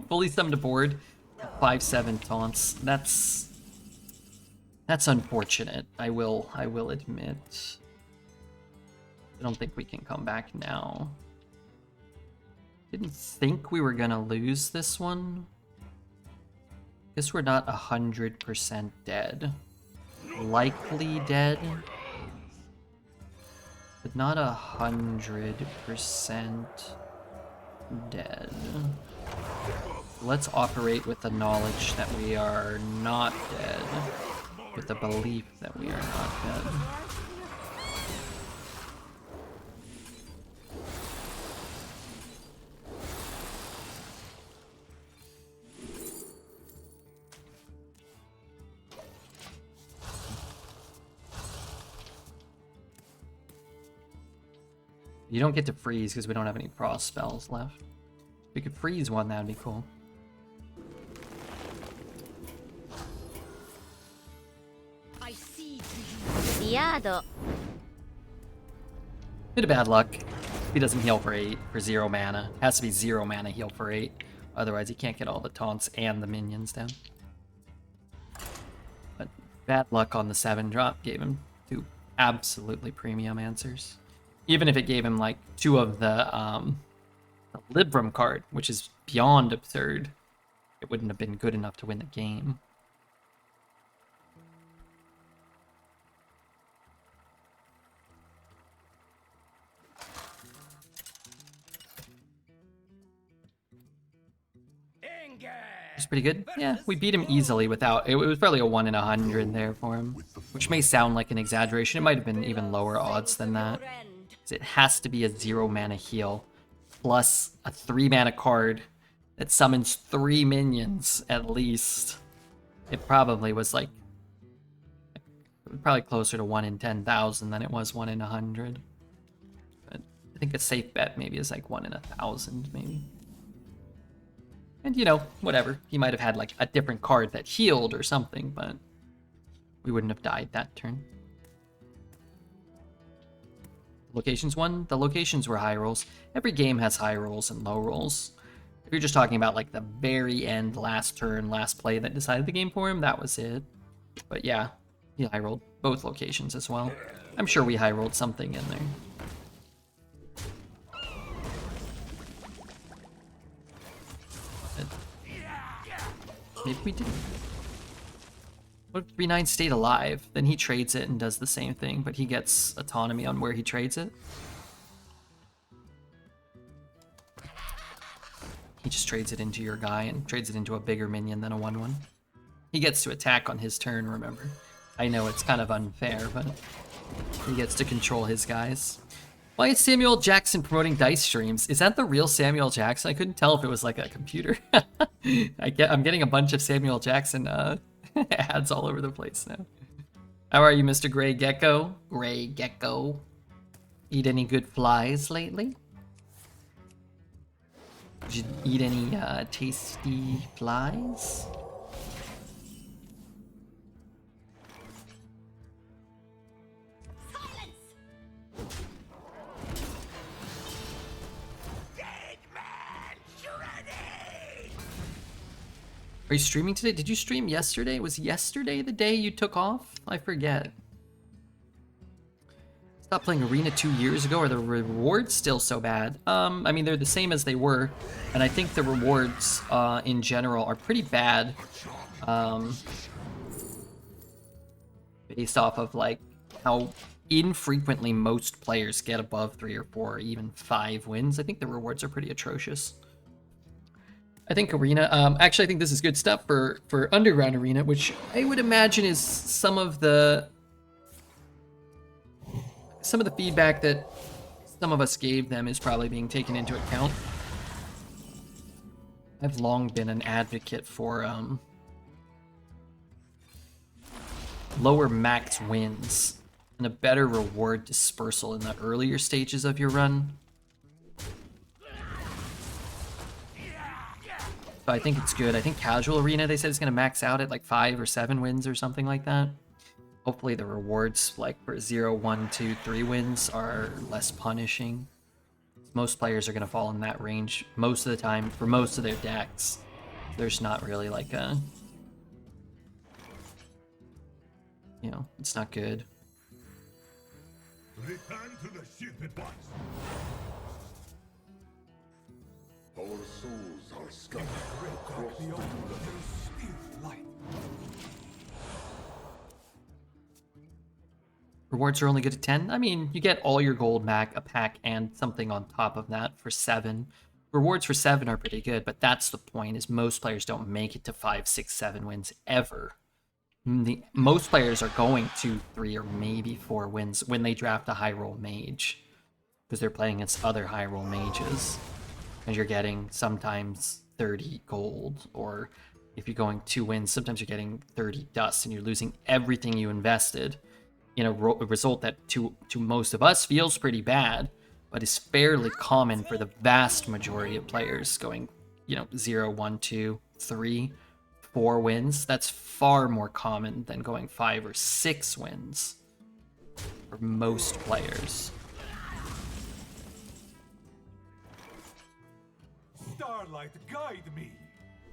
fully summoned a board, 5/7 taunts. That's unfortunate. I will admit. I don't think we can come back now. Didn't think we were gonna lose this one. Guess we're not 100% dead. Likely dead, but not 100% dead. Let's operate with the knowledge that we are not dead. With the belief that we are not dead. You don't get to freeze because we don't have any frost spells left. If we could freeze one, that would be cool. Bit of bad luck. He doesn't heal for 8 for 0 mana. Has to be 0 mana heal for 8. Otherwise he can't get all the taunts and the minions down. But bad luck on the 7 drop gave him 2 absolutely premium answers. Even if it gave him like 2 of the Libram card, which is beyond absurd, it wouldn't have been good enough to win the game. It's pretty good. Yeah, we beat him easily without... It was probably a 1 in 100 there for him, which may sound like an exaggeration. It might have been even lower odds than that. It has to be a 0 mana heal plus a 3 mana card that summons 3 minions at least. It probably was like... probably closer to 1 in 10,000 than it was 1 in 100. But I think a safe bet maybe is like 1 in 1,000 maybe. And, you know, whatever. He might have had, like, a different card that healed or something, but we wouldn't have died that turn. Locations won? The locations were high rolls. Every game has high rolls and low rolls. If you're just talking about, like, the very end, last turn, last play that decided the game for him, that was it. But, yeah, he high rolled both locations as well. I'm sure we high rolled something in there. Maybe we didn't. What if 3/9 stayed alive? Then he trades it and does the same thing, but he gets autonomy on where he trades it. He just trades it into your guy and trades it into a bigger minion than a 1/1. He gets to attack on his turn, remember. I know it's kind of unfair, but he gets to control his guys. Why is Samuel Jackson promoting dice streams? Is that the real Samuel Jackson? I couldn't tell if it was like a computer. I'm getting a bunch of Samuel Jackson ads all over the place now. How are you, Mr. Gray Gecko? Gray Gecko. Eat any good flies lately? Did you eat any tasty flies? Are you streaming today? Did you stream yesterday? Was yesterday the day you took off? I forget. Stopped playing Arena 2 years ago. Are the rewards still so bad? I mean, they're the same as they were, and I think the rewards in general are pretty bad. Based off of like how infrequently most players get above 3 or 4 or even 5 wins. I think the rewards are pretty atrocious. I think Arena, actually I think this is good stuff for Underground Arena, which I would imagine is some of the feedback that some of us gave them is probably being taken into account. I've long been an advocate for lower max wins and a better reward dispersal in the earlier stages of your run. So I think it's good. I think Casual Arena, they said, is going to max out at like 5 or 7 wins or something like that. Hopefully the rewards like for 0, 1, 2, 3 wins are less punishing. Most players are going to fall in that range most of the time for most of their decks. There's not really like a... You know, it's not good. Return to the ship at once. Our souls are scattered across the light. Rewards are only good at 10. I mean, you get all your gold back, a pack, and something on top of that for 7. Rewards for 7 are pretty good, but that's the point, is most players don't make it to 5, 6, 7 wins ever. Most players are going to 3 or maybe 4 wins when they draft a high roll mage, because they're playing against other high roll mages. And you're getting sometimes 30 gold, or if you're going 2 wins, sometimes you're getting 30 dust, and you're losing everything you invested in a result that to most of us feels pretty bad, but is fairly common for the vast majority of players going, 0, 1, 2, 3, 4 wins. That's far more common than going 5 or 6 wins for most players. Starlight, guide me.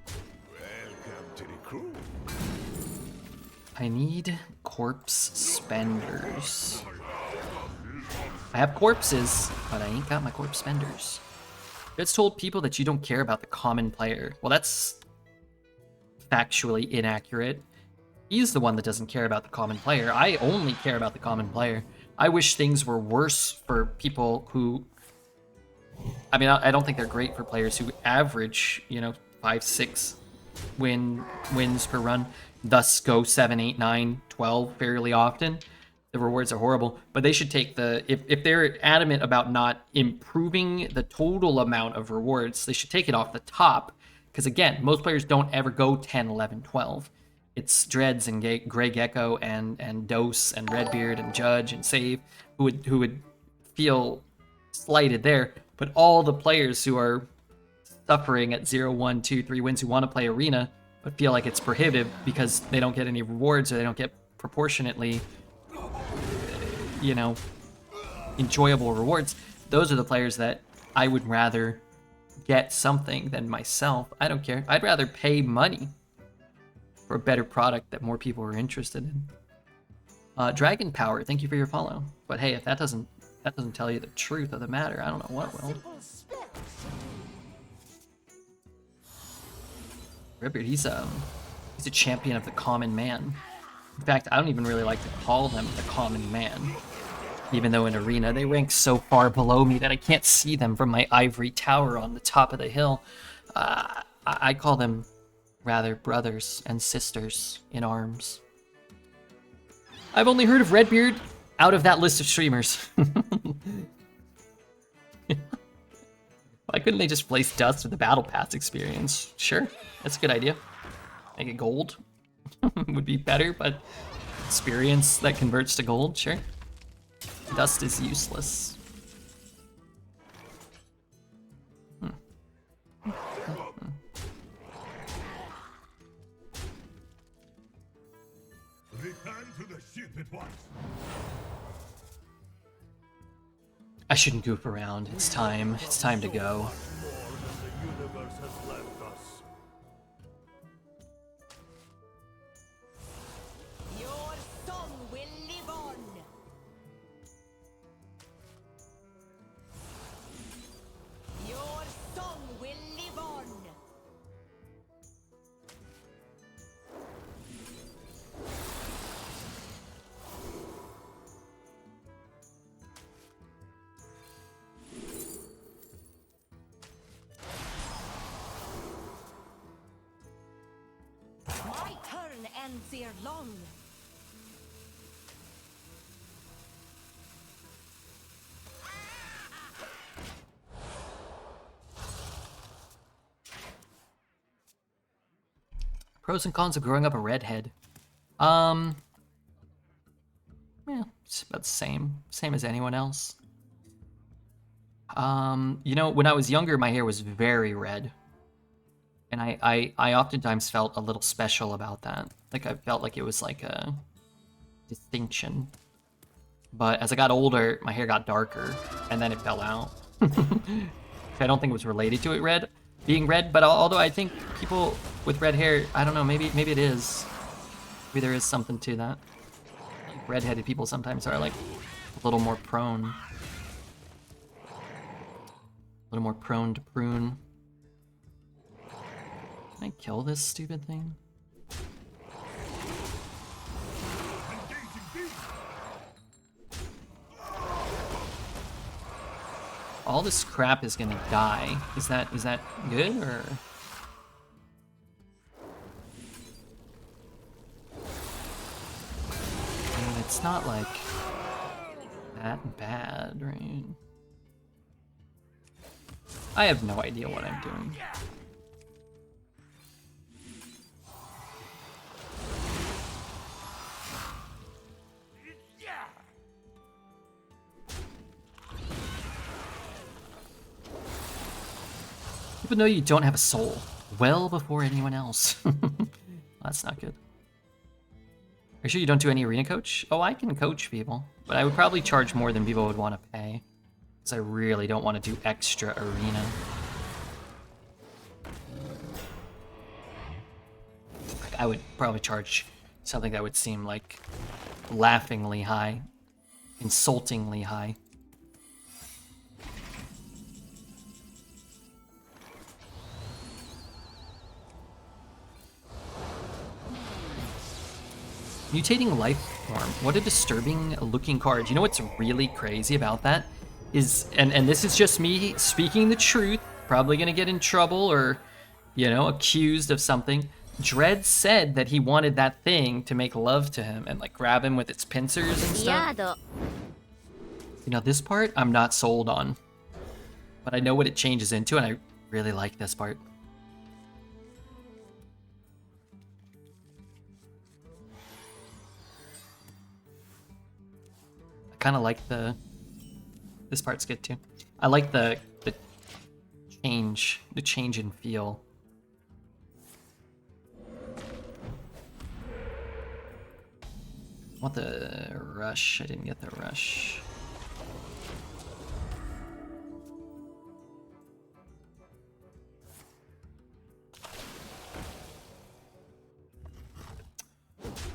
Welcome to the crew. I need corpse spenders. I have corpses, but I ain't got my corpse spenders. It's told people that you don't care about the common player. Well, that's factually inaccurate. He's the one that doesn't care about the common player. I only care about the common player. I wish things were worse for people who... I mean, I don't think they're great for players who average, 5, 6 wins per run, thus go 7, 8, 9, 12 fairly often. The rewards are horrible, but they should take if they're adamant about not improving the total amount of rewards, they should take it off the top, because again, most players don't ever go 10, 11, 12. It's Dreads and Grey Gecko and Dose and Redbeard and Judge and Save who would feel slighted there. But all the players who are suffering at 0, 1, 2, 3 wins, who want to play Arena, but feel like it's prohibitive because they don't get any rewards, or they don't get proportionately, enjoyable rewards, those are the players that I would rather get something than myself. I don't care. I'd rather pay money for a better product that more people are interested in. Dragon Power, thank you for your follow. But hey, if that doesn't tell you the truth of the matter, I don't know what will. Redbeard, he's a champion of the common man. In fact, I don't even really like to call them the common man, even though in Arena they rank so far below me that I can't see them from my ivory tower on the top of the hill. I call them rather brothers and sisters in arms. I've only heard of Redbeard out of that list of streamers. Why couldn't they just place Dust with the Battle Pass experience? Sure, that's a good idea. Make it gold. Would be better, but experience that converts to gold, sure. Dust is useless. Return to the ship at once. I shouldn't goof around. It's time. It's time to go. More than the universe has left us. Your song will live on. Your song will live on. My turn ends ere long. Pros and cons of growing up a redhead. Yeah, it's about the same. Same as anyone else. You know, when I was younger, my hair was very red. And I oftentimes felt a little special about that. Like, I felt like it was like a distinction. But as I got older, my hair got darker, and then it fell out. I don't think it was related to it being red, but although I think people with red hair, I don't know, maybe it is. Maybe there is something to that. Like, redheaded people sometimes are like a little more prone. A little more prone to prune. Can I kill this stupid thing? All this crap is gonna die. Is that good or? I mean, it's not like that bad, right? I have no idea what I'm doing. Even though you don't have a soul, well before anyone else. That's not good. Are you sure you don't do any arena coach? Oh, I can coach people, but I would probably charge more than people would want to pay, because I really don't want to do extra arena. Like, I would probably charge something that would seem like laughingly high, insultingly high. Mutating life form. What a disturbing looking card. You know what's really crazy about that? Is, and this is just me speaking the truth, probably gonna get in trouble or, you know, accused of something. Dredd said that he wanted that thing to make love to him and like grab him with its pincers and stuff. You know, this part I'm not sold on, but I know what it changes into and I really like this part. Kind of like this part's good too. I like the change in feel. I want the rush. I didn't get the rush.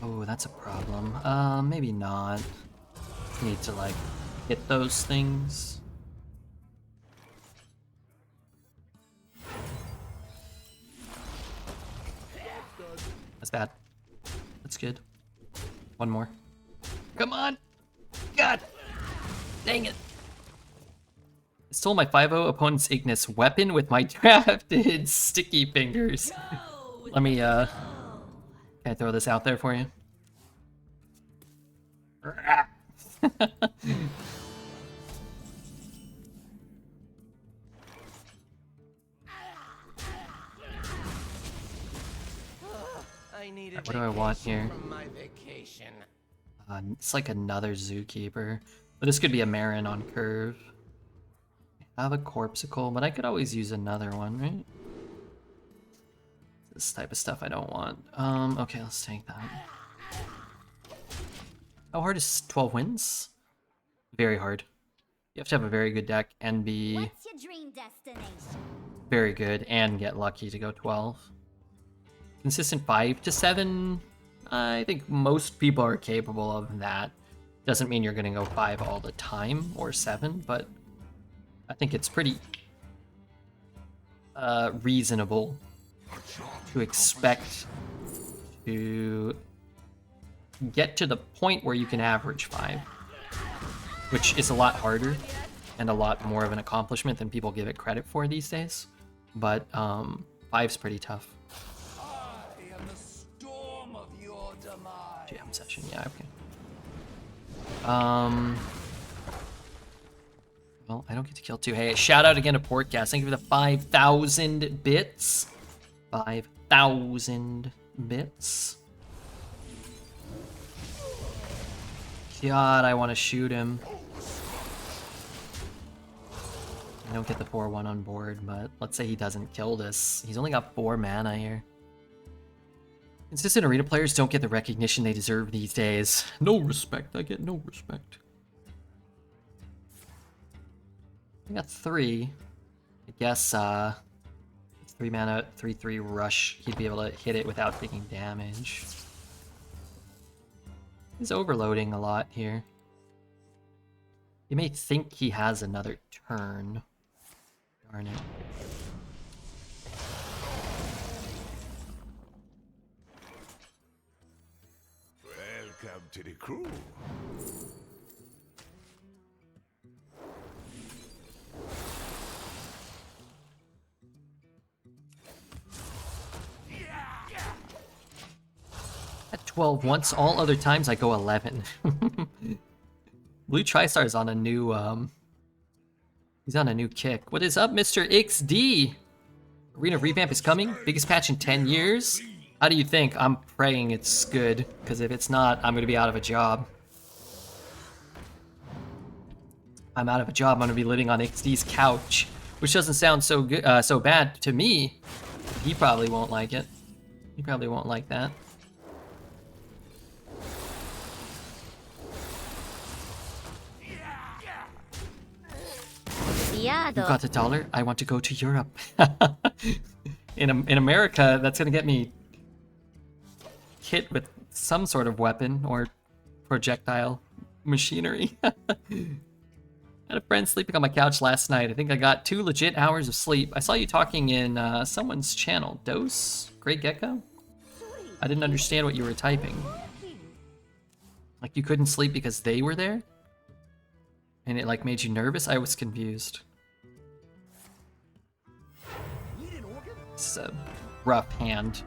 Oh, that's a problem. Maybe not. Need to like hit those things. That's bad. That's good. One more. Come on! God! Dang it! I stole my 5-0 opponent's Ignis weapon with my drafted sticky fingers. Let me, can I throw this out there for you? What do I want here? It's like another Zookeeper. But this could be a Marin on curve. I have a Corpsicle, but I could always use another one, right? This type of stuff I don't want. Okay, let's take that. How hard is 12 wins? Very hard. You have to have a very good deck and be What's your dream destination? very good and get lucky to go 12. Consistent 5 to 7, I think most people are capable of that. Doesn't mean you're going to go 5 all the time or 7, but I think it's pretty reasonable to expect to get to the point where you can average 5, which is a lot harder and a lot more of an accomplishment than people give it credit for these days. But 5's pretty tough. I am the storm of your demise. Jam session, yeah, okay. Well, I don't get to kill 2. Hey, shout out again to Portcast. Thank you for the 5,000 bits. 5,000 bits. God, I want to shoot him. I don't get the 4-1 on board, but let's say he doesn't kill this. He's only got 4 mana here. Consistent arena players don't get the recognition they deserve these days. No respect. I get no respect. I got 3. I guess, it's 3 mana, 3/3 rush. He'd be able to hit it without taking damage. He's overloading a lot here. You may think he has another turn. Darn it. Welcome to the crew. At 12 once, all other times I go 11. Blue Tristar's on a new, he's on a new kick. What is up, Mr. XD? Arena revamp is coming. Biggest patch in 10 years. How do you think? I'm praying it's good, because if it's not, I'm going to be out of a job. I'm out of a job. I'm going to be living on XD's couch, which doesn't sound so good, so bad to me. He probably won't like it. He probably won't like that. You got $1? I want to go to Europe. In America, that's gonna get me hit with some sort of weapon or projectile machinery. I had a friend sleeping on my couch last night. I think I got 2 legit hours of sleep. I saw you talking in someone's channel. Dose? Great Gecko? I didn't understand what you were typing. Like you couldn't sleep because they were there? And it like made you nervous? I was confused. This is a rough hand.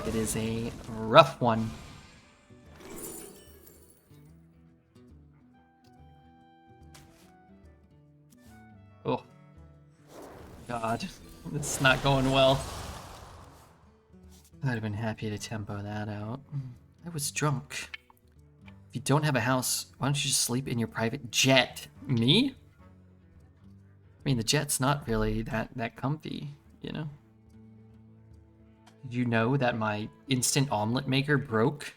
It is a rough one. Oh. God. This is not going well. I'd have been happy to tempo that out. I was drunk. If you don't have a house, why don't you just sleep in your private jet? Me? I mean, the jet's not really that comfy, you know? Did you know that my instant omelet maker broke?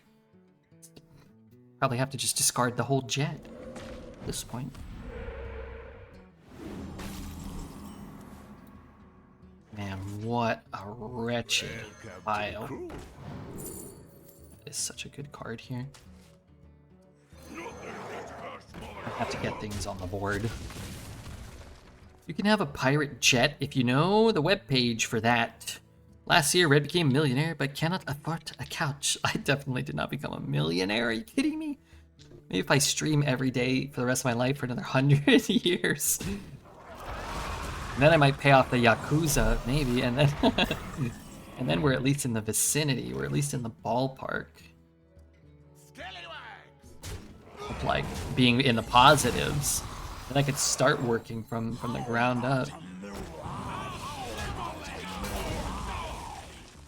Probably have to just discard the whole jet at this point. Man, what a wretched pile. It's such a good card here. I have to get things on the board. You can have a pirate jet if you know the webpage for that. Last year, Red became a millionaire, but cannot afford a couch. I definitely did not become a millionaire. Are you kidding me? Maybe if I stream every day for the rest of my life for another 100 years. And then I might pay off the Yakuza, maybe, and then and then we're at least in the vicinity. We're at least in the ballpark. Of like being in the positives. Then I could start working from the ground up.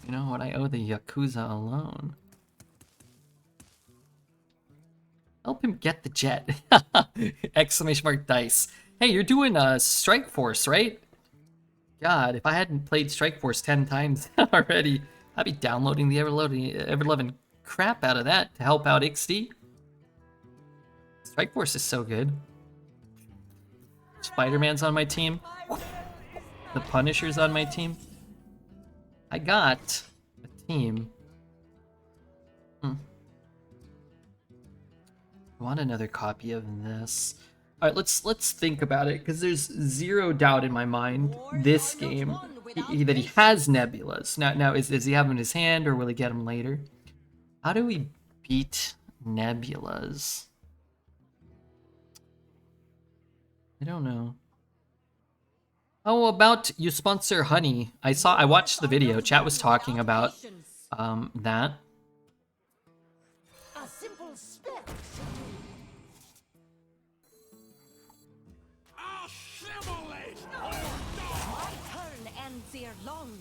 You know what? I owe the Yakuza alone. Help him get the jet. Exclamation mark dice. Hey, you're doing Strike Force, right? God, if I hadn't played Strike Force 10 times already, I'd be downloading the ever-loving crap out of that to help out XD. Strike Force is so good. Spider-Man's on my team. The Punisher's on my team. I got a team. I want another copy of this. All right, let's think about it, because there's zero doubt in my mind this game that he has Nebulas. Now does he have them in his hand, or will he get them later? How do we beat Nebulas? I don't know. Oh, about you sponsor Honey. I watched the video. Chat was talking about that. A simple spell. Assimilate or My die! turn ends ere long.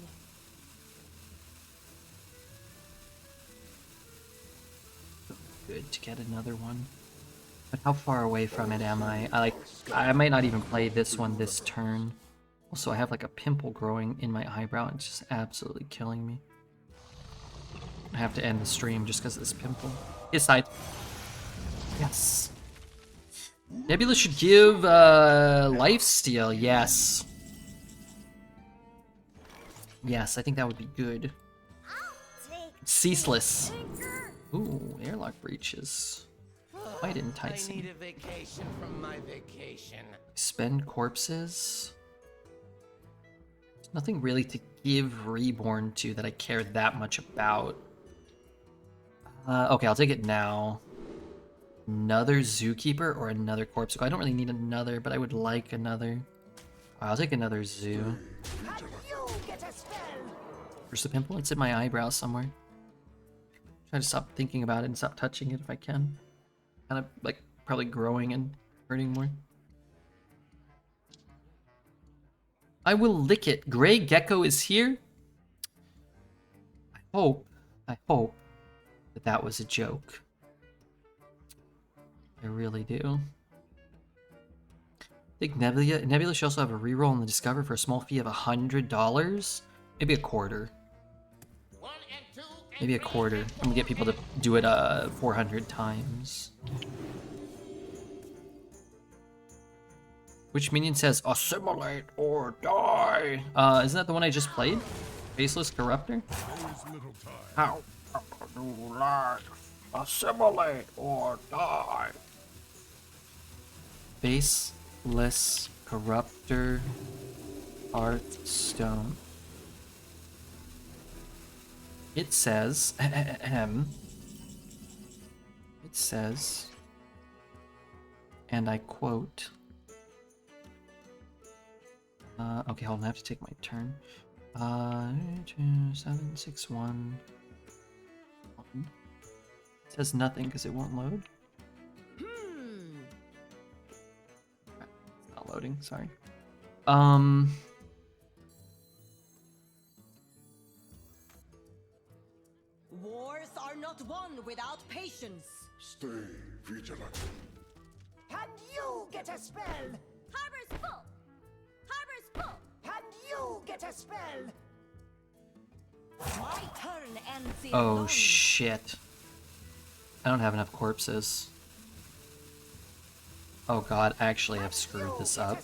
Good to get another one. But how far away from it am I? I might not even play this one this turn. Also, I have like a pimple growing in my eyebrow. It's just absolutely killing me. I have to end the stream just because of this pimple. His side. Yes. Nebula should give lifesteal. Yes. Yes, I think that would be good. Ceaseless. Ooh, airlock breaches. Quite enticing. I need a vacation from my vacation. Spend corpses. There's nothing really to give Reborn to that I care that much about. Okay, I'll take it now. Another Zookeeper or another Corpse? I don't really need another, but I would like another. I'll take another Zoo. Where's the pimple? It's in my eyebrow somewhere. Try to stop thinking about it and stop touching it if I can. Kind of like probably growing and hurting more. I will lick it. Gray Gecko is here. I hope that that was a joke. I really do. I think Nebula should also have a reroll in the Discover for a small fee of $100. Maybe a quarter. Maybe a quarter. I'm gonna get people to do it 400 times. Which minion says assimilate or die? Isn't that the one I just played? Faceless Corruptor? How do you like assimilate or die? Faceless Corruptor Hearthstone. It says, it says, and I quote, okay, hold on, I have to take my turn. 2, 7, 6, 1. It says nothing because it won't load. It's not loading, sorry. Wars are not won without patience. Stay vigilant. And you get a spell! Harbor's full. Harbor's full. And you get a spell! My turn ends ere Oh long. shit. I don't have enough corpses. Oh god, I actually have screwed this up.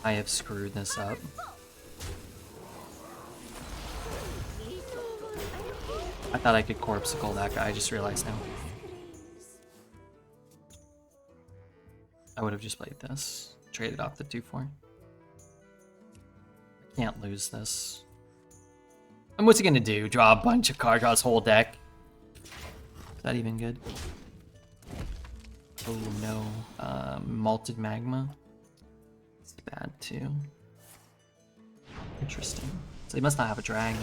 I have screwed this up. I thought I could corpsicle that guy, I just realized now. I would have just played this. Traded off the 2-4. I can't lose this. And what's he gonna do? Draw a bunch of cards, draw his whole deck? Is that even good? Oh no. Malted Magma. It's bad too. Interesting. So he must not have a dragon.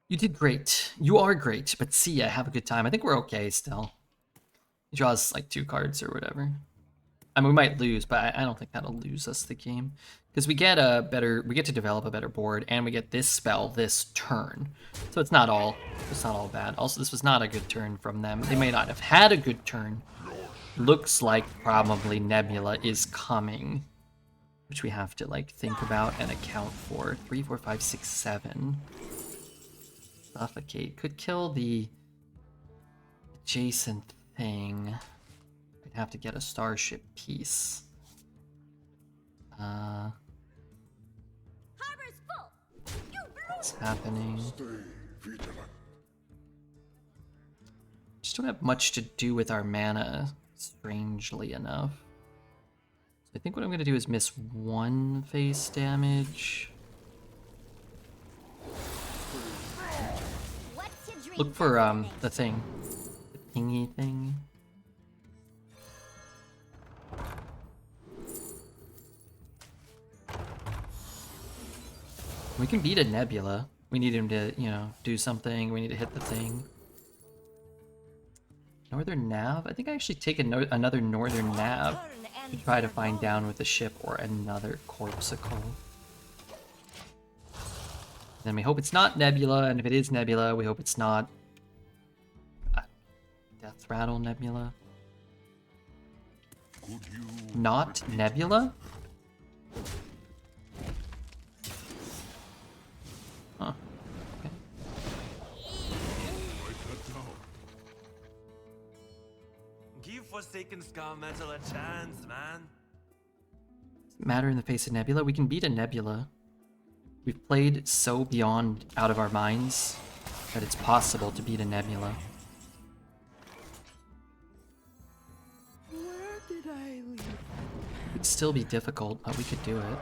You did great. You are great, but see ya, have a good time. I think we're okay still. He draws like 2 cards or whatever. I mean, we might lose, but I don't think that'll lose us the game. Because we get to develop a better board, and we get this spell this turn. So it's not all bad. Also, this was not a good turn from them. They may not have had a good turn. Looks like probably Nebula is coming. which we have to like think about and account for. 3, 4, 5, 6, 7. Suffocate could kill the adjacent thing. I'd have to get a starship piece. Harbor's full. You What's happening? Stay vigilant. Just don't have much to do with our mana, strangely enough. So I think what I'm gonna do is miss 1 face damage. What's your dream? Look for the thing. The thingy thing. We can beat a Nebula. We need him to, you know, do something. We need to hit the thing. Northern Nav? I think I actually take another Northern Nav to try to find down with the ship or another Corpsicle. Then we hope it's not Nebula, and if it is Nebula, we hope it's not Death Rattle Nebula. Could you Not Nebula? Huh. Okay. write that down? Give Forsaken Scar Metal a chance, man. Matter in the face of Nebula? We can beat a Nebula. We've played so beyond out of our minds that it's possible to beat a Nebula. Where did I leave? It'd still be difficult, but we could do it.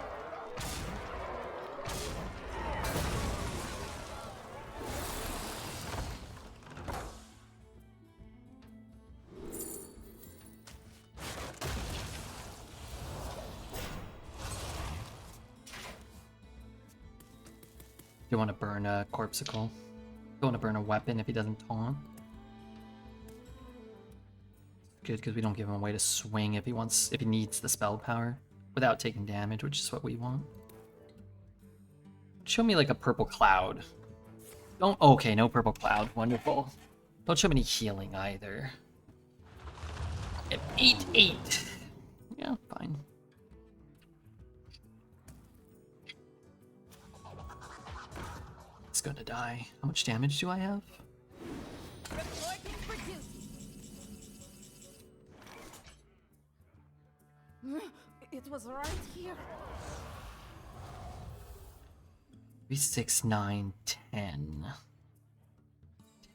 You want to burn a Corpsicle. Don't want to burn a weapon if he doesn't taunt. Good, because we don't give him a way to swing if he needs the spell power without taking damage, which is what we want. Show me like a purple cloud. Don't. Okay, no purple cloud. Wonderful. Don't show me any healing either. 8/8. Yeah, fine. It's gonna die. How much damage do I have? Reporting for duty. It was right here. 3, 6, 9, 10.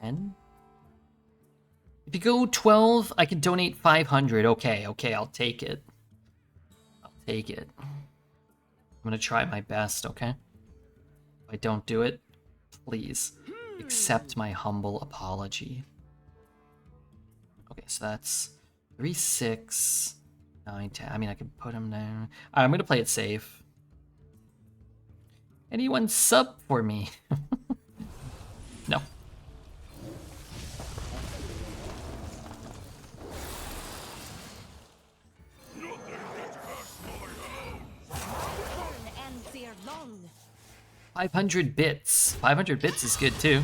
10? If you go 12, I can donate 500. Okay, I'll take it. I'll take it. I'm gonna try my best, okay? If I don't do it, please accept my humble apology. Okay, so that's 3, 6, 9, 10. I mean, I can put him there. Alright, I'm gonna play it safe. Anyone sub for me? No. Burn and fear long. 500 bits. 500 bits is good too.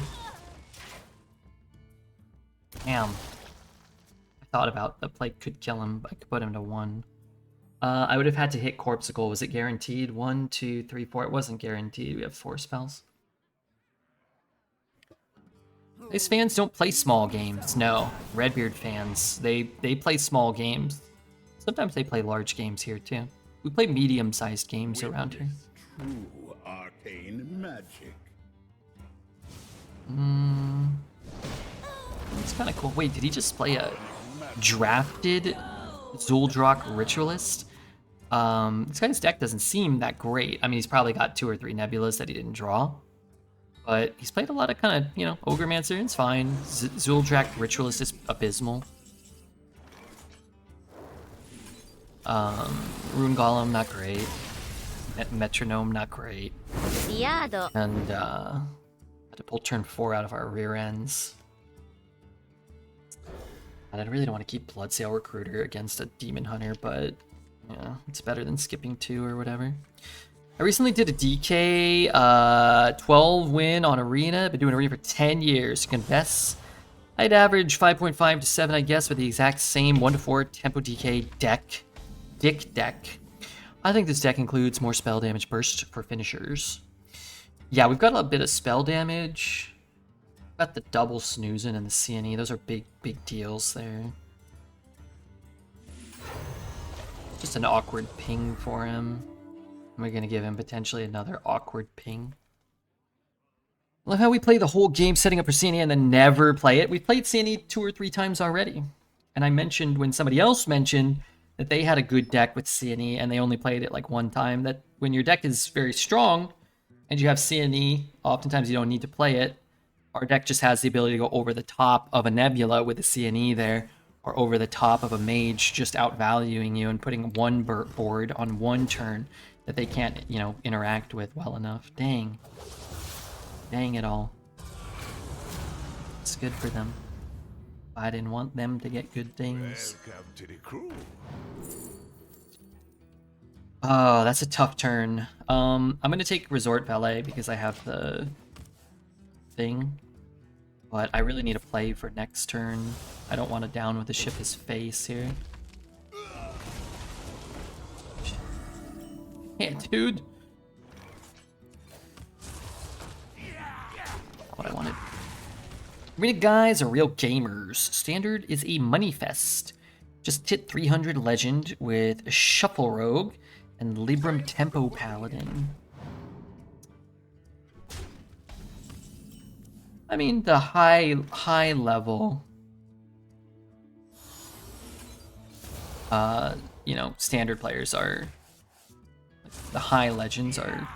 Damn. I thought about the plate could kill him, but I could put him to 1. I would have had to hit Corpsicle. Was it guaranteed? 1, 2, 3, 4. It wasn't guaranteed. We have 4 spells. These fans don't play small games. No. Redbeard fans. They play small games. Sometimes they play large games here too. We play medium-sized games around here. True arcane magic. It's kind of cool. Wait, did he just play a drafted Zuldrak Ritualist? This guy's deck doesn't seem that great. I mean, he's probably got 2 or 3 Nebulas that he didn't draw. But he's played a lot of kind of, you know, Ogremancer, it's fine. Zuldrak Ritualist is abysmal. Rune Golem, not great. Metronome, not great. Diado. And, had to pull turn 4 out of our rear ends. And I really don't want to keep Bloodsail Recruiter against a Demon Hunter, but yeah, it's better than skipping 2 or whatever. I recently did a DK 12 win on Arena. Been doing Arena for 10 years. Confess, I'd average 5.5 to 7, I guess, with the exact same 1 to 4 tempo DK deck. Dick deck. I think this deck includes more spell damage burst for finishers. Yeah, we've got a bit of spell damage. Got the double snoozing and the CNE. Those are big deals there. Just an awkward ping for him. We're gonna give him potentially another awkward ping. Love how we play the whole game setting up for CNE and then never play it. We've played CNE 2 or 3 times already. And I mentioned when somebody else mentioned that they had a good deck with CNE and they only played it like 1 time, that when your deck is very strong and you have CNE, oftentimes you don't need to play it. Our deck just has the ability to go over the top of a Nebula with a CNE there, or over the top of a Mage just outvaluing you and putting one board on 1 turn that they can't, you know, interact with well enough. Dang. Dang it all. It's good for them. I didn't want them to get good things. Welcome to the crew. Oh, that's a tough turn. I'm gonna take Resort Valet because I have the thing. But I really need a play for next turn. I don't want to down with the ship his face here. Yeah, dude. Not what I wanted. Arena guys are real gamers. Standard is a money fest. Just hit 300 legend with a Shuffle Rogue and Libram Tempo Paladin. I mean, the high level, you know, standard players are, the high legends are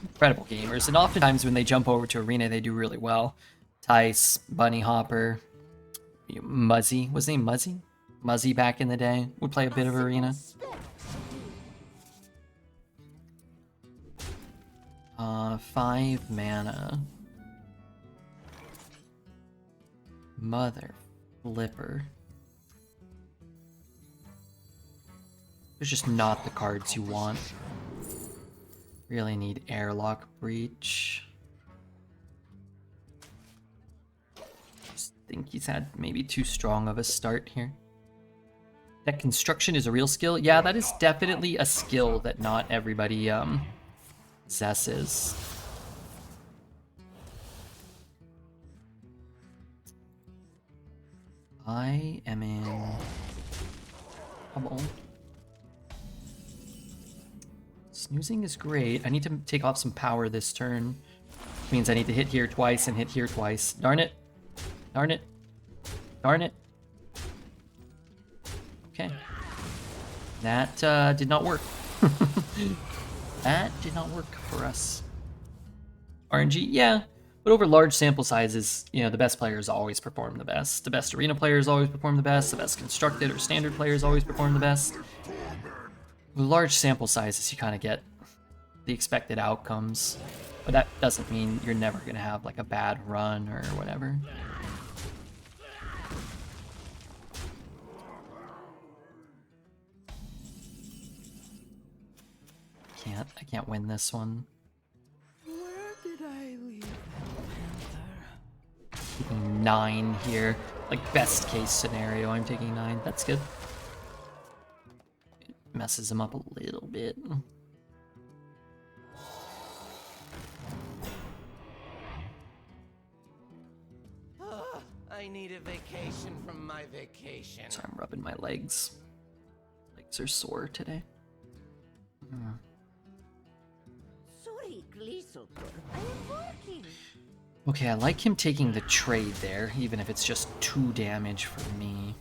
incredible gamers, and oftentimes when they jump over to Arena, they do really well. Tice, Bunny Hopper, Muzzy, was his name Muzzy? Muzzy back in the day would play a bit of Arena. 5 mana. Mother flipper. There's just not the cards you want. Really need Airlock Breach. Just think he's had maybe too strong of a start here. Deck construction is a real skill. Yeah, that is definitely a skill that not everybody possesses. I am in trouble. Snoozing is great. I need to take off some power this turn. Which means I need to hit here twice and hit here twice. Darn it. Darn it. Darn it. Okay. That did not work. That did not work for us. RNG, yeah. But over large sample sizes, you know, the best players always perform the best. The best arena players always perform the best. The best constructed or standard players always perform the best. With large sample sizes, you kind of get the expected outcomes. But that doesn't mean you're never going to have like a bad run or whatever. I can't win this one. Where did I leave Panther? Taking 9 here. Like best case scenario, I'm taking 9. That's good. It messes him up a little bit. I need a vacation from my vacation. So I'm rubbing my legs. Legs are sore today. Sorry, Gleesulkur. I am working. Okay, I like him taking the trade there, even if it's just 2 damage for me.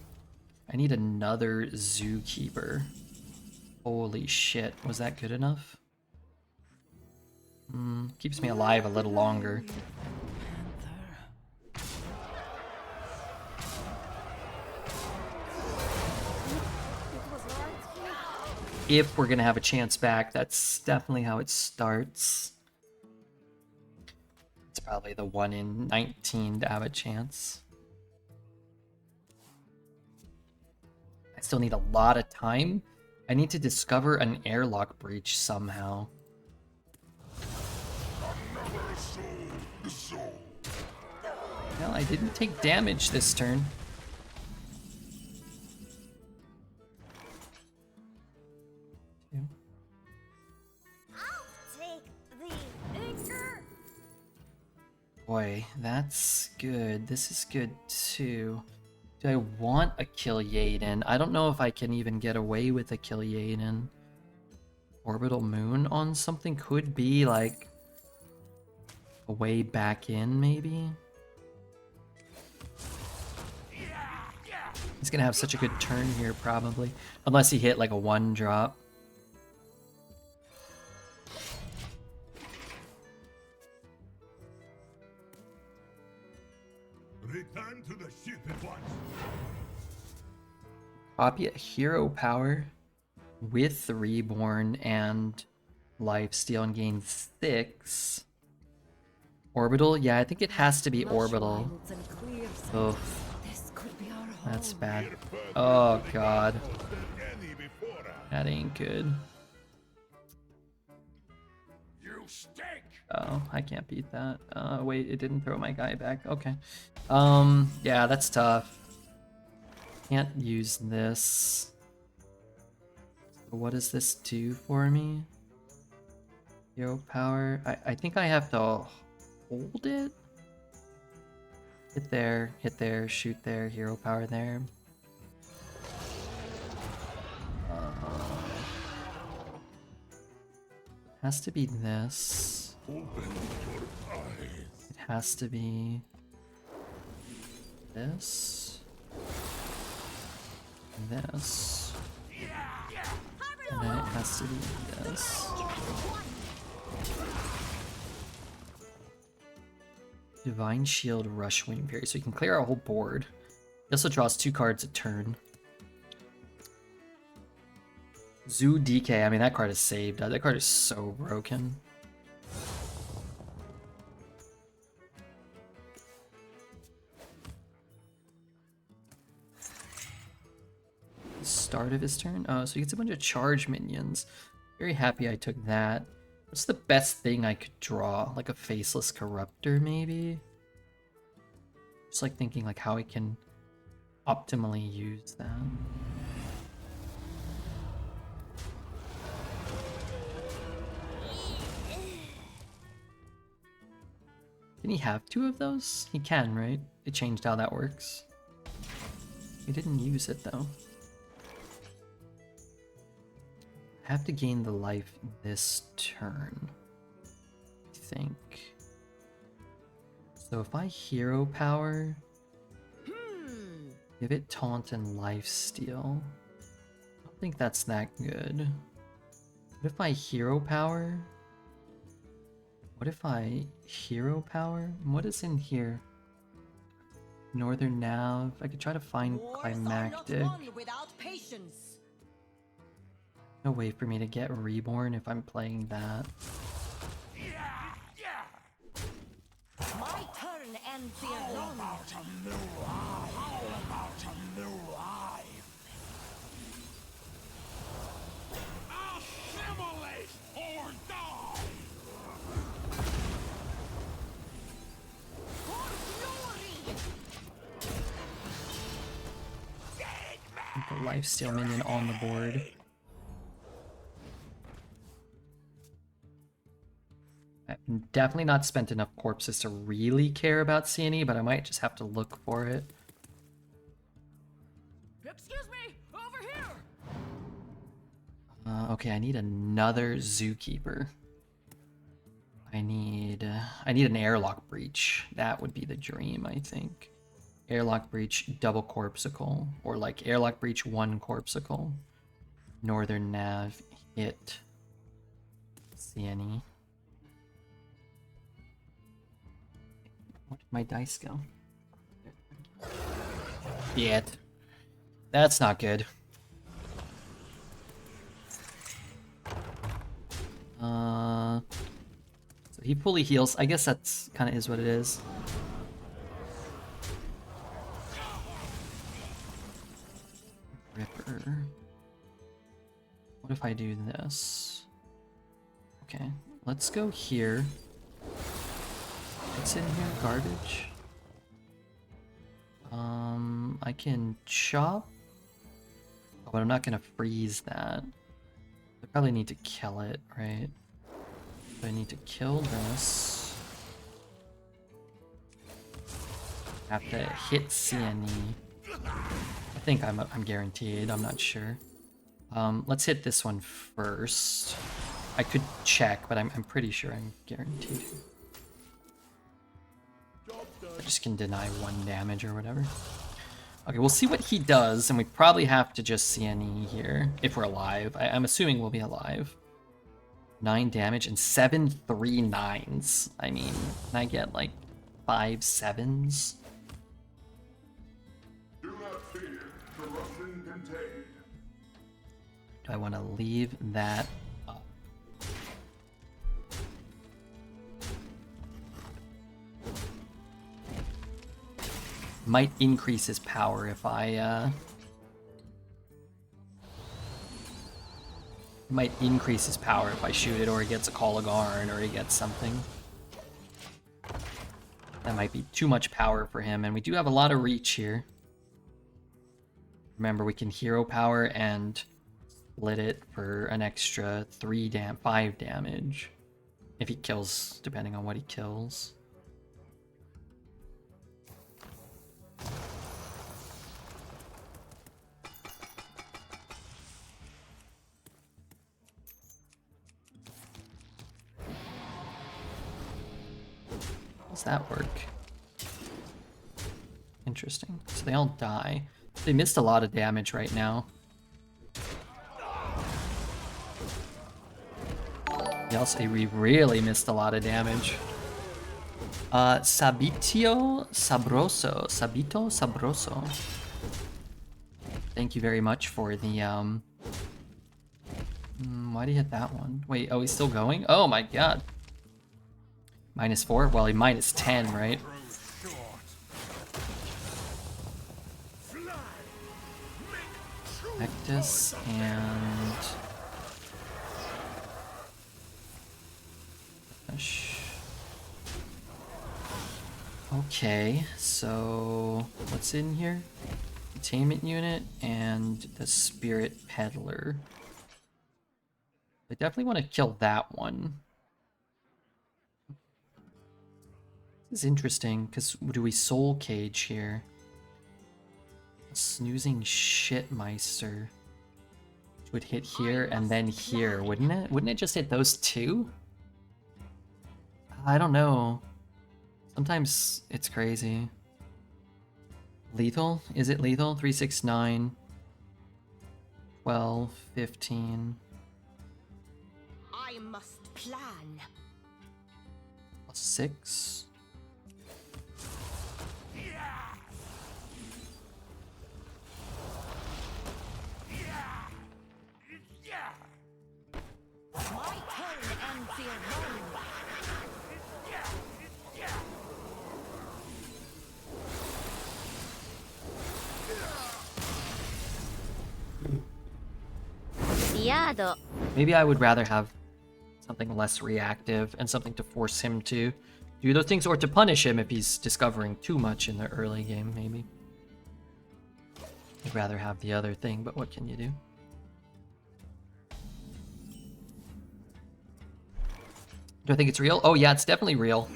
I need another Zookeeper. Holy shit, was that good enough? Keeps me alive a little longer. If we're gonna have a chance back, that's definitely how it starts. It's probably the 1 in 19 to have a chance. I still need a lot of time. I need to discover an airlock breach somehow. Well, I didn't take damage this turn. Boy, that's good. This is good too. Do I want a Kil'jaeden? I don't know if I can even get away with a Kil'jaeden. Orbital Moon on something could be like a way back in, maybe? He's gonna have such a good turn here, probably. Unless he hit like a 1-drop. Return to the ship at once. Copy a hero power with the Reborn and Lifesteal and gain 6. Orbital? Yeah, I think it has to be Orbital. Oh, This could be our home. that's bad. Oh god. That ain't good. You stink. Oh, I can't beat that. Wait, it didn't throw my guy back. Okay. Yeah, that's tough. Can't use this. What does this do for me? Hero power. I think I have to hold it? Hit there, shoot there, hero power there. Has to be this. It has to be this. This. And then it has to be this. Divine Shield, Rush, Wing Fury. So you can clear our whole board. He also draws 2 cards a turn. Zoo DK. I mean, that card is saved. That card is so broken. Start of his turn. Oh, so he gets a bunch of charge minions. Very happy I took that. What's the best thing I could draw? Like a Faceless Corruptor, maybe? Just like thinking like how I can optimally use that. Can he have 2 of those? He can, right? They changed how that works. He didn't use it though. I have to gain the life this turn, I think. So if I hero power, give it taunt and lifesteal. I don't think that's that good. What if I hero power? What if I hero power? What is in here? Northern Nav. I could try to find Climactic. No way for me to get Reborn if I'm playing that. My turn ends here. How about a new life? How about a new life? Assimilate or die! The lifesteal minion on the board. I've definitely not spent enough corpses to really care about CNE, but I might just have to look for it. Excuse me, over here. Okay, I need another Zookeeper. I need an Airlock Breach. That would be the dream, I think. Airlock Breach, double Corpsicle, or like Airlock Breach, 1 Corpsicle. Northern Nav, hit CNE. Where did my dice go? Yet. That's not good. So he fully heals. I guess that's kind of is what it is. Ripper. What if I do this? Okay, let's go here. What's in here? Garbage. I can chop. Oh, but I'm not gonna freeze that. I probably need to kill it, right? I need to kill this. have to hit CNE. I think I'm guaranteed. I'm not sure. Let's hit this one first. I could check, but I'm pretty sure I'm guaranteed. I just can deny 1 damage or whatever. Okay, we'll see what he does, and we probably have to just CNE here if we're alive. I'm assuming we'll be alive. 9 damage and 7 3/9s. I mean, can I get like 5 7s? Do not fear. Corruption contained. Do I want to leave that up? Might increase his power if I, might increase his power if I shoot it, or he gets a Call of Garn, or he gets something. That might be too much power for him, and we do have a lot of reach here. Remember, we can hero power and split it for an extra 5 damage. If he kills, depending on what he kills. Does that work? Interesting. So they all die. They missed a lot of damage right now. We really missed a lot of damage. Sabito Sabroso. Thank you very much for the why'd he hit that one? Wait, oh, he's still going? Oh my god. -4? Well, he -10, right? Vectus and... Okay, so what's in here? Containment unit and the Spirit Peddler. I definitely want to kill that one. This is interesting, because do we Soul Cage here? Snoozing Shitmeister. Which would hit here and then here, wouldn't it? Wouldn't it just hit those two? I don't know. Sometimes it's crazy. Lethal? Is it lethal? 3, 6, 9, 12, 15. I must plan. +6. My turn ends your run. Maybe I would rather have something less reactive and something to force him to do those things, or to punish him if he's discovering too much in the early game, maybe. I'd rather have the other thing, but what can you do? Do I think it's real? Oh yeah, it's definitely real.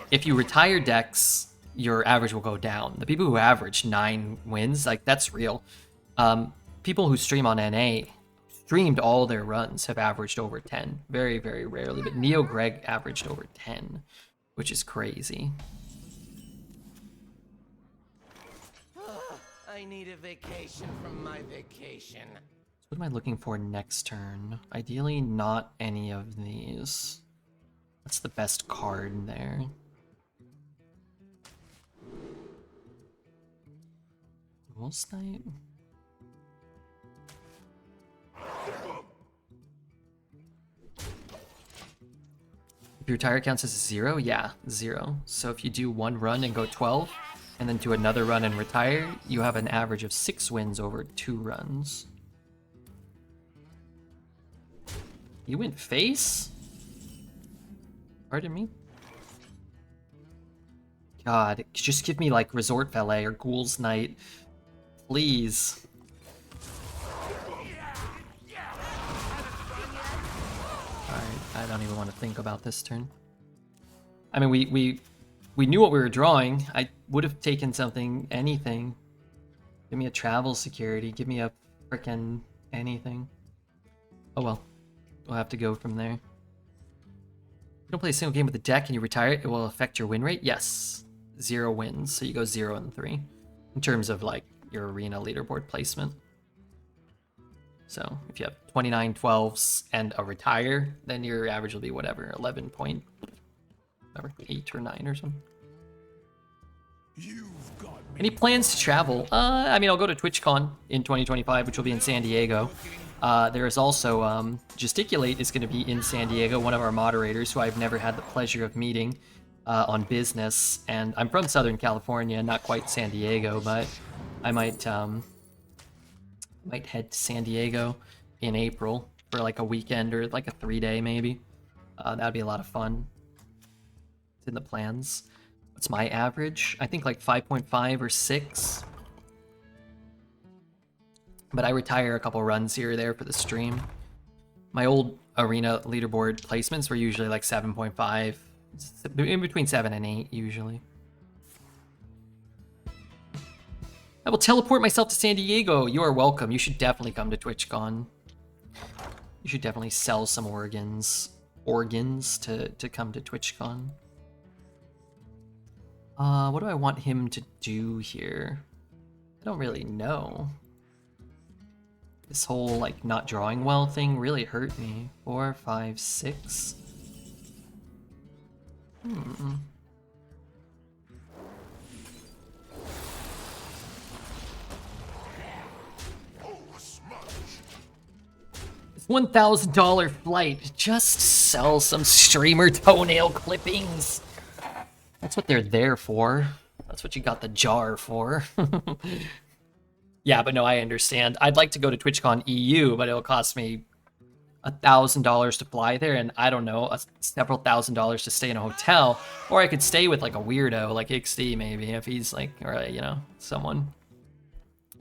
If you retire decks, your average will go down. The people who average 9 wins, like, that's real. People who stream on NA, streamed all their runs, have averaged over 10. Very, very rarely, but Neo Greg averaged over 10, which is crazy. I need a vacation from my vacation. So what am I looking for next turn? Ideally, not any of these. That's the best card there. Dual Snipe? If your retire counts as 0? Yeah, 0. So if you do 1 run and go 12, and then do another run and retire, you have an average of 6 wins over 2 runs. You went face? Pardon me? God, just give me like Resort Valet or Ghoul's Night. Please. Alright, I don't even want to think about this turn. I mean, we we knew what we were drawing, I would have taken something, anything. Give me a travel security. Give me a frickin' anything. Oh well. We'll have to go from there. You don't play a single game with the deck and you retire it, it will affect your win rate? Yes. 0 wins, so you go 0 and 3. In terms of, like, your arena leaderboard placement. So, if you have 29 12s and a retire, then your average will be whatever, 11 point... whatever, 8 or 9 or something. You've got me. Any plans to travel? I mean, I'll go to TwitchCon in 2025, which will be in San Diego. There is also, Gesticulate is going to be in San Diego, one of our moderators who I've never had the pleasure of meeting on business. And I'm from Southern California, not quite San Diego, but I might head to San Diego in April for like a weekend or like a 3-day maybe. That'd be a lot of fun. It's in the plans. What's my average? I think like 5.5 or 6. But I retire a couple runs here or there for the stream. My old arena leaderboard placements were usually like 7.5, in between 7 and 8 usually. I will teleport myself to San Diego. You are welcome. You should definitely come to TwitchCon. You should definitely sell some organs to come to TwitchCon. What do I want him to do here? I don't really know. This whole, like, not drawing well thing really hurt me. 4, 5, 6. It's $1,000 flight. Just sell some streamer toenail clippings. That's what they're there for. That's what you got the jar for. Yeah, but no, I understand. I'd like to go to TwitchCon EU, but it'll cost me $1,000 to fly there, and I don't know, several $1,000s to stay in a hotel. Or I could stay with like a weirdo, like XD maybe, if he's like, or you know, someone.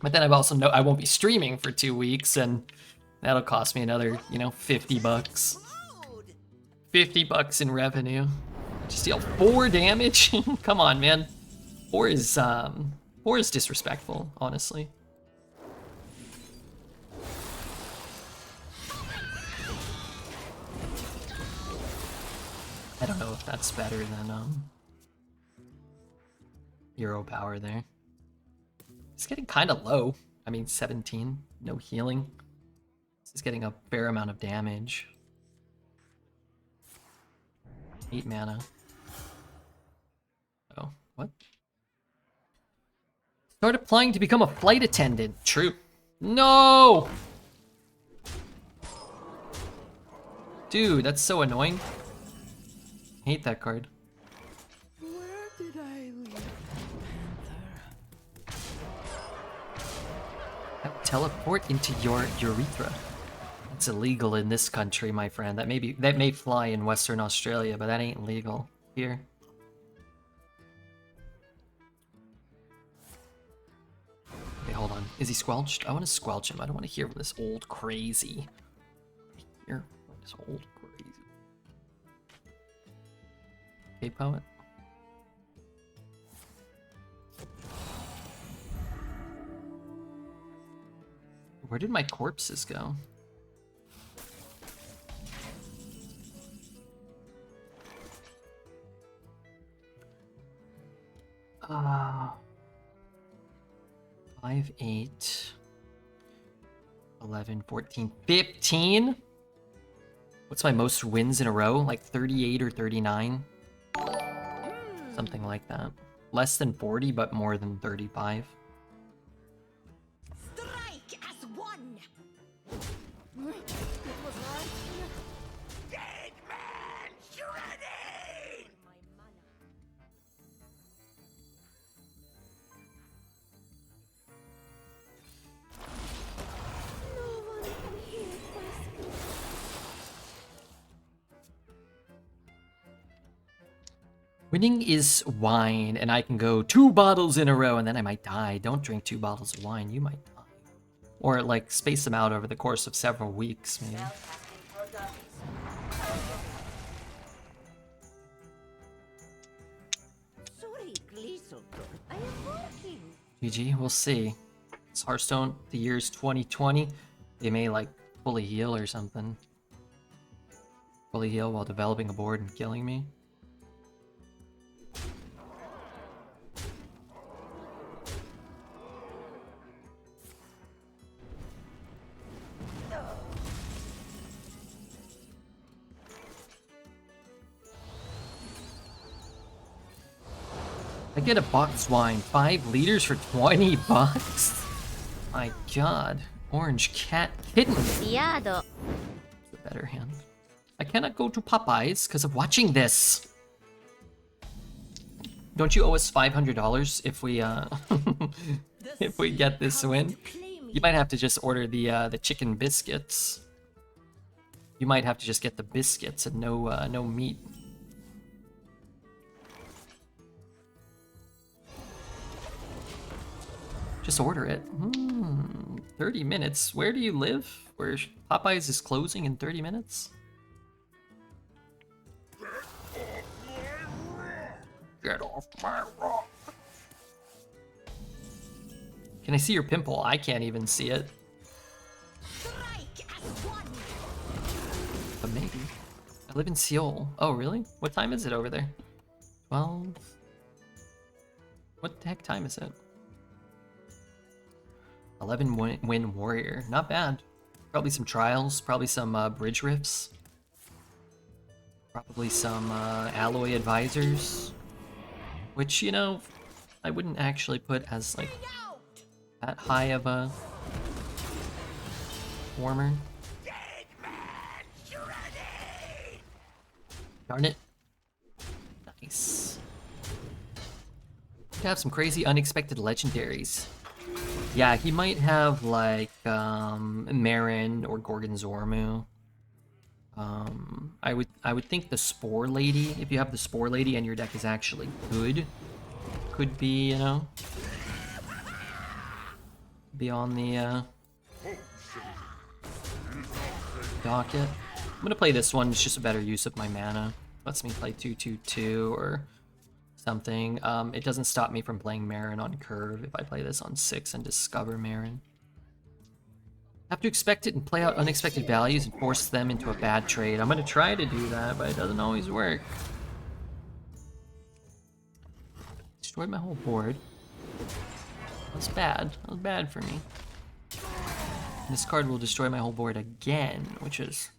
But then I've also know I won't be streaming for 2 weeks, and that'll cost me another, you know, $50. $50 in revenue. Just deal 4 damage. Come on, man. 4 is disrespectful, honestly. I don't know if that's better than hero power there. It's getting kind of low. I mean, 17, no healing. This is getting a fair amount of damage. 8 mana. Oh, what? Start applying to become a flight attendant. True. No! Dude, that's so annoying. Hate that card. Where did I leave That would teleport into your urethra. It's illegal in this country, my friend. That may fly in Western Australia, but that ain't legal here. Okay, hold on. Is he squelched? I want to squelch him. I don't want to hear from this old crazy. Hear from this old crazy. Okay, poet. Where did my corpses go? 5, 8, 11, 14, 15? What's my most wins in a row? Like 38 or 39? Something like that. Less than 40, but more than 35. Strike as one. Dead man shredding! Winning is wine, and I can go 2 bottles in a row, and then I might die. Don't drink 2 bottles of wine, you might die. Or, like, space them out over the course of several weeks, maybe. GG, we'll see. It's Hearthstone, the year's 2020. They may like fully heal or something. Fully heal while developing a board and killing me. I get a box wine, 5 liters for 20 bucks? My god. Orange cat kitten. Diado. The better hand. I cannot go to Popeyes because of watching this. Don't you owe us $500 if we if we get this win? You might have to just order the chicken biscuits. You might have to just get the biscuits and no meat. Just order it. 30 minutes. Where do you live? Where Popeyes is closing in 30 minutes? Get off my rock. Can I see your pimple? I can't even see it. But maybe. I live in Seoul. Oh, really? What time is it over there? 12? What the heck time is it? 11 win warrior. Not bad. Probably some trials. Probably some bridge rifts. Probably some alloy advisors. Which, you know, I wouldn't actually put as, like, that high of a warmer. Darn it. Nice. Could have some crazy unexpected legendaries. Yeah, he might have, like, Marin or Gorgonzormu. I would think the Spore Lady, if you have the Spore Lady and your deck is actually good, could be, you know, be on the docket. I'm gonna play this one, it's just a better use of my mana. Lets me play 2/2/2 or something. It doesn't stop me from playing Marin on curve if I play this on 6 and discover Marin. Have to expect it and play out unexpected values and force them into a bad trade. I'm gonna try to do that, but it doesn't always work. Destroyed my whole board. That's bad. That was bad for me. And this card will destroy my whole board again, which is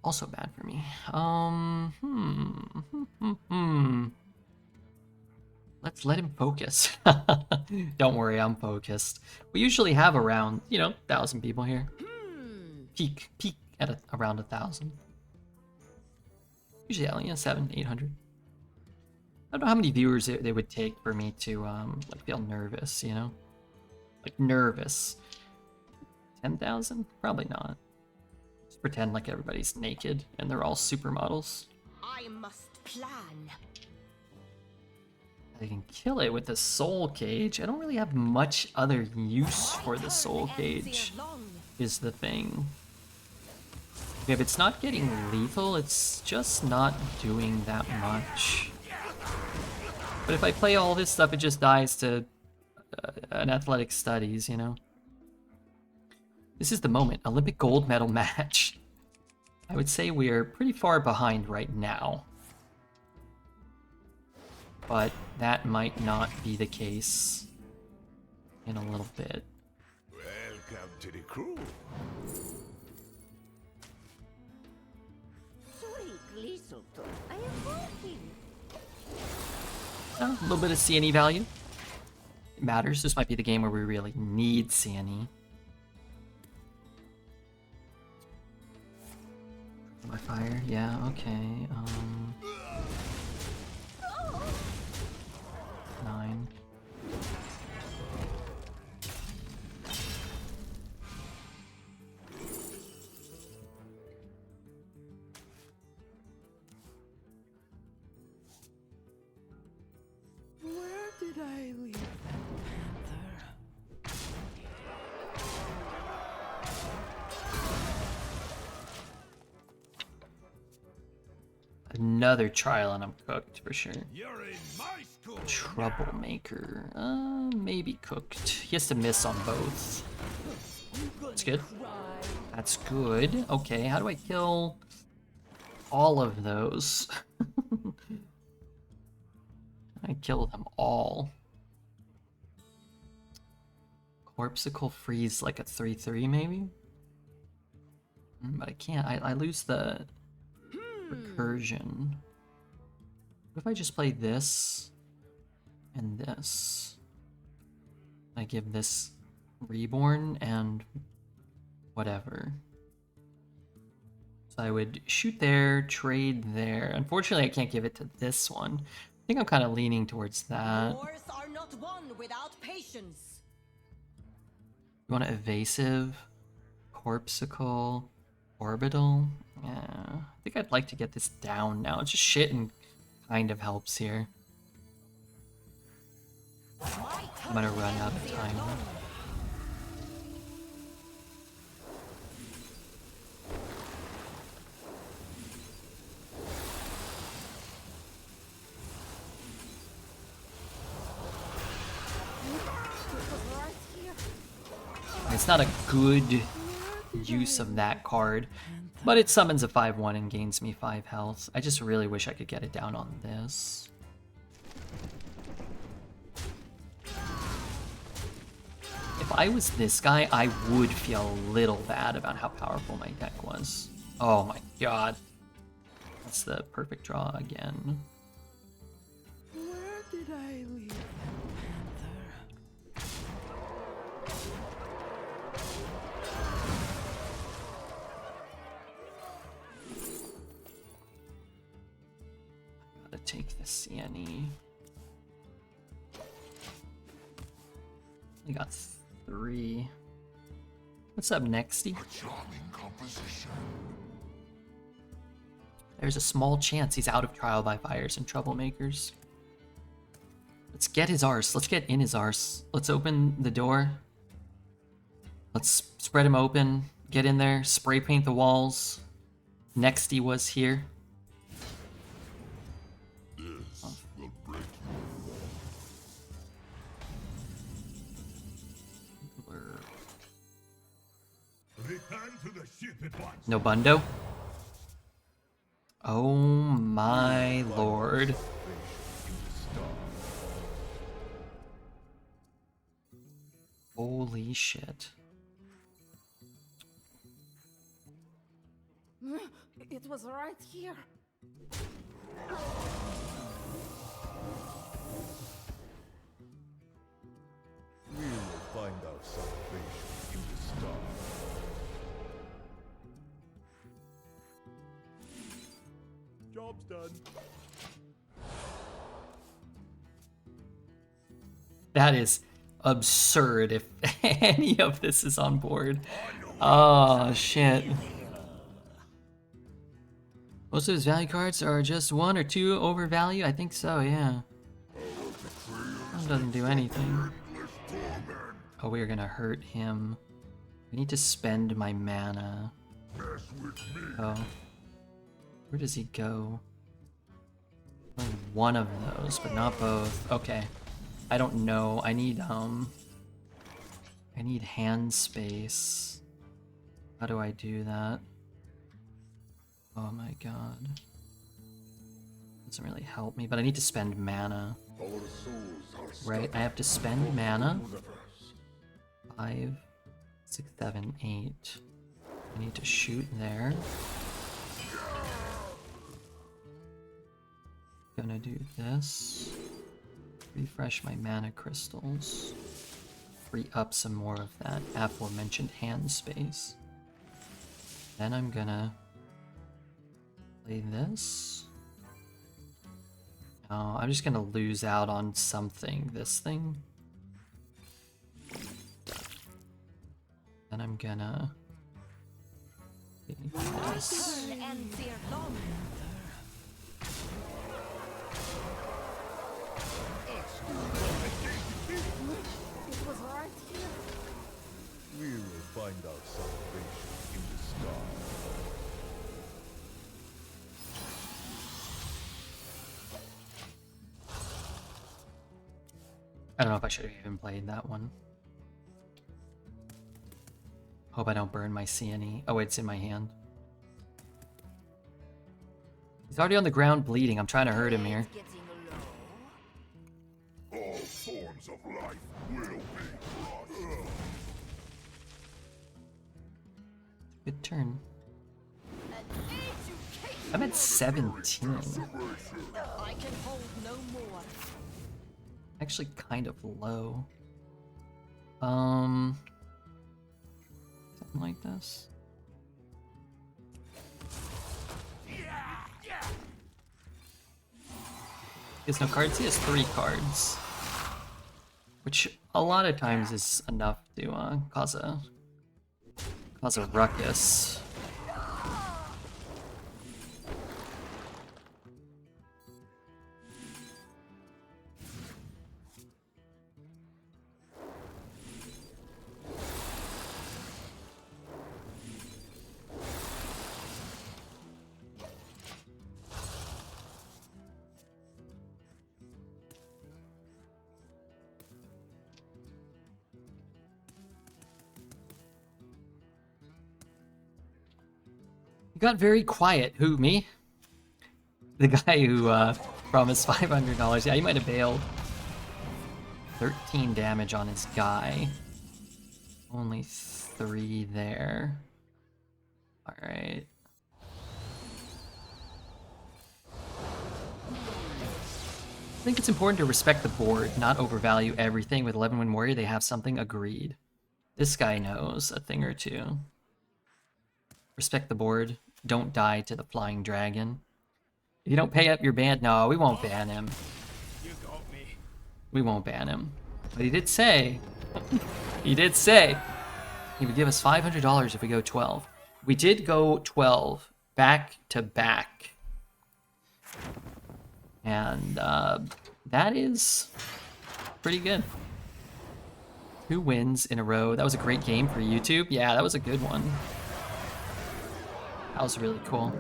also bad for me. Let's let him focus. Don't worry, I'm focused. We usually have around, you know, 1,000 people here. Peak at around 1,000. Usually, yeah, 700, 800. I don't know how many viewers they would take for me to like feel nervous, you know, like nervous. 10,000? Probably not. Just pretend like everybody's naked and they're all supermodels. I must plan. I can kill it with the soul cage. I don't really have much other use for the soul cage, is the thing. If it's not getting lethal, it's just not doing that much. But if I play all this stuff, it just dies to an athletic studies, you know? This is the moment. Olympic gold medal match. I would say we are pretty far behind right now. But that might not be the case in a little bit. Welcome to the crew. I am working. A little bit of CNE value. It matters. This might be the game where we really need CNE. My fire, yeah, okay. 9. Where did I leave that panther? Another trial and I'm cooked for sure. You're in my school. Troublemaker. Maybe cooked. He has to miss on both. That's good. That's good. Okay, how do I kill all of those? I kill them all. Corpsicle freeze like a 3/3 maybe? But I can't. I lose the recursion. What if I just play this and this? I give this reborn and whatever. So I would shoot there, trade there. Unfortunately, I can't give it to this one. I think I'm kind of leaning towards that. Wars are not won without patience. You want an evasive, corpsicle, orbital? Yeah, I think I'd like to get this down now. It's just shit and kind of helps here. I'm gonna run out of time. It's not a good use of that card, but it summons a 5/1 and gains me 5 health. I just really wish I could get it down on this. If I was this guy, I would feel a little bad about how powerful my deck was. Oh my god. That's the perfect draw again. Where did I leave them, Panther? Gotta take the CNE. We got 3. What's up, Nexty? Charming composition. There's a small chance he's out of Trial by Fires and Troublemakers. Let's get his arse. Let's get in his arse. Let's open the door. Let's spread him open. Get in there. Spray paint the walls. Nexty was here. This will break you. Return to the ship at once. No bundo? Oh my lord. Holy shit. It was right here. We will find our salvation in the stars. Job's done. That is absurd if any of this is on board. Oh shit. Most of his value cards are just 1 or 2 overvalued? I think so, yeah. That doesn't do anything. Oh, we're gonna hurt him. I need to spend my mana. Oh. Where does he go? Only one of those, but not both. Okay. I don't know. I need hand space. How do I do that? Oh my god. Doesn't really help me, but I need to spend mana. Right, I have to spend mana. 5, 6, 7, 8. I need to shoot there. Gonna do this. Refresh my mana crystals. Free up some more of that aforementioned hand space. Then I'm gonna play this. No, I'm just gonna lose out on something. This thing. Then I'm gonna do this. We will find our salvation in the stars. I don't know if I should have even played that one. Hope I don't burn my CNE. Oh, it's in my hand. He's already on the ground bleeding. I'm trying to hurt him here. All forms of life will be crushed. Good turn. I'm at 17. I can hold no more. Actually kind of low. Something like this. He has no cards. He has 3 cards, which a lot of times is enough to cause a ruckus. You got very quiet. Who, me? The guy who promised $500. Yeah, he might have bailed. 13 damage on his guy. Only 3 there. Alright. I think it's important to respect the board, not overvalue everything. With 11-win warrior, they have something. Agreed. This guy knows a thing or two. Respect the board. Don't die to the flying dragon. If you don't pay up your ban, no, we won't ban him. You got me. We won't ban him. But he did say, he did say he would give us $500 if we go 12. We did go 12 back to back. And that is pretty good. 2 wins in a row. That was a great game for YouTube. Yeah, that was a good one. That was really cool.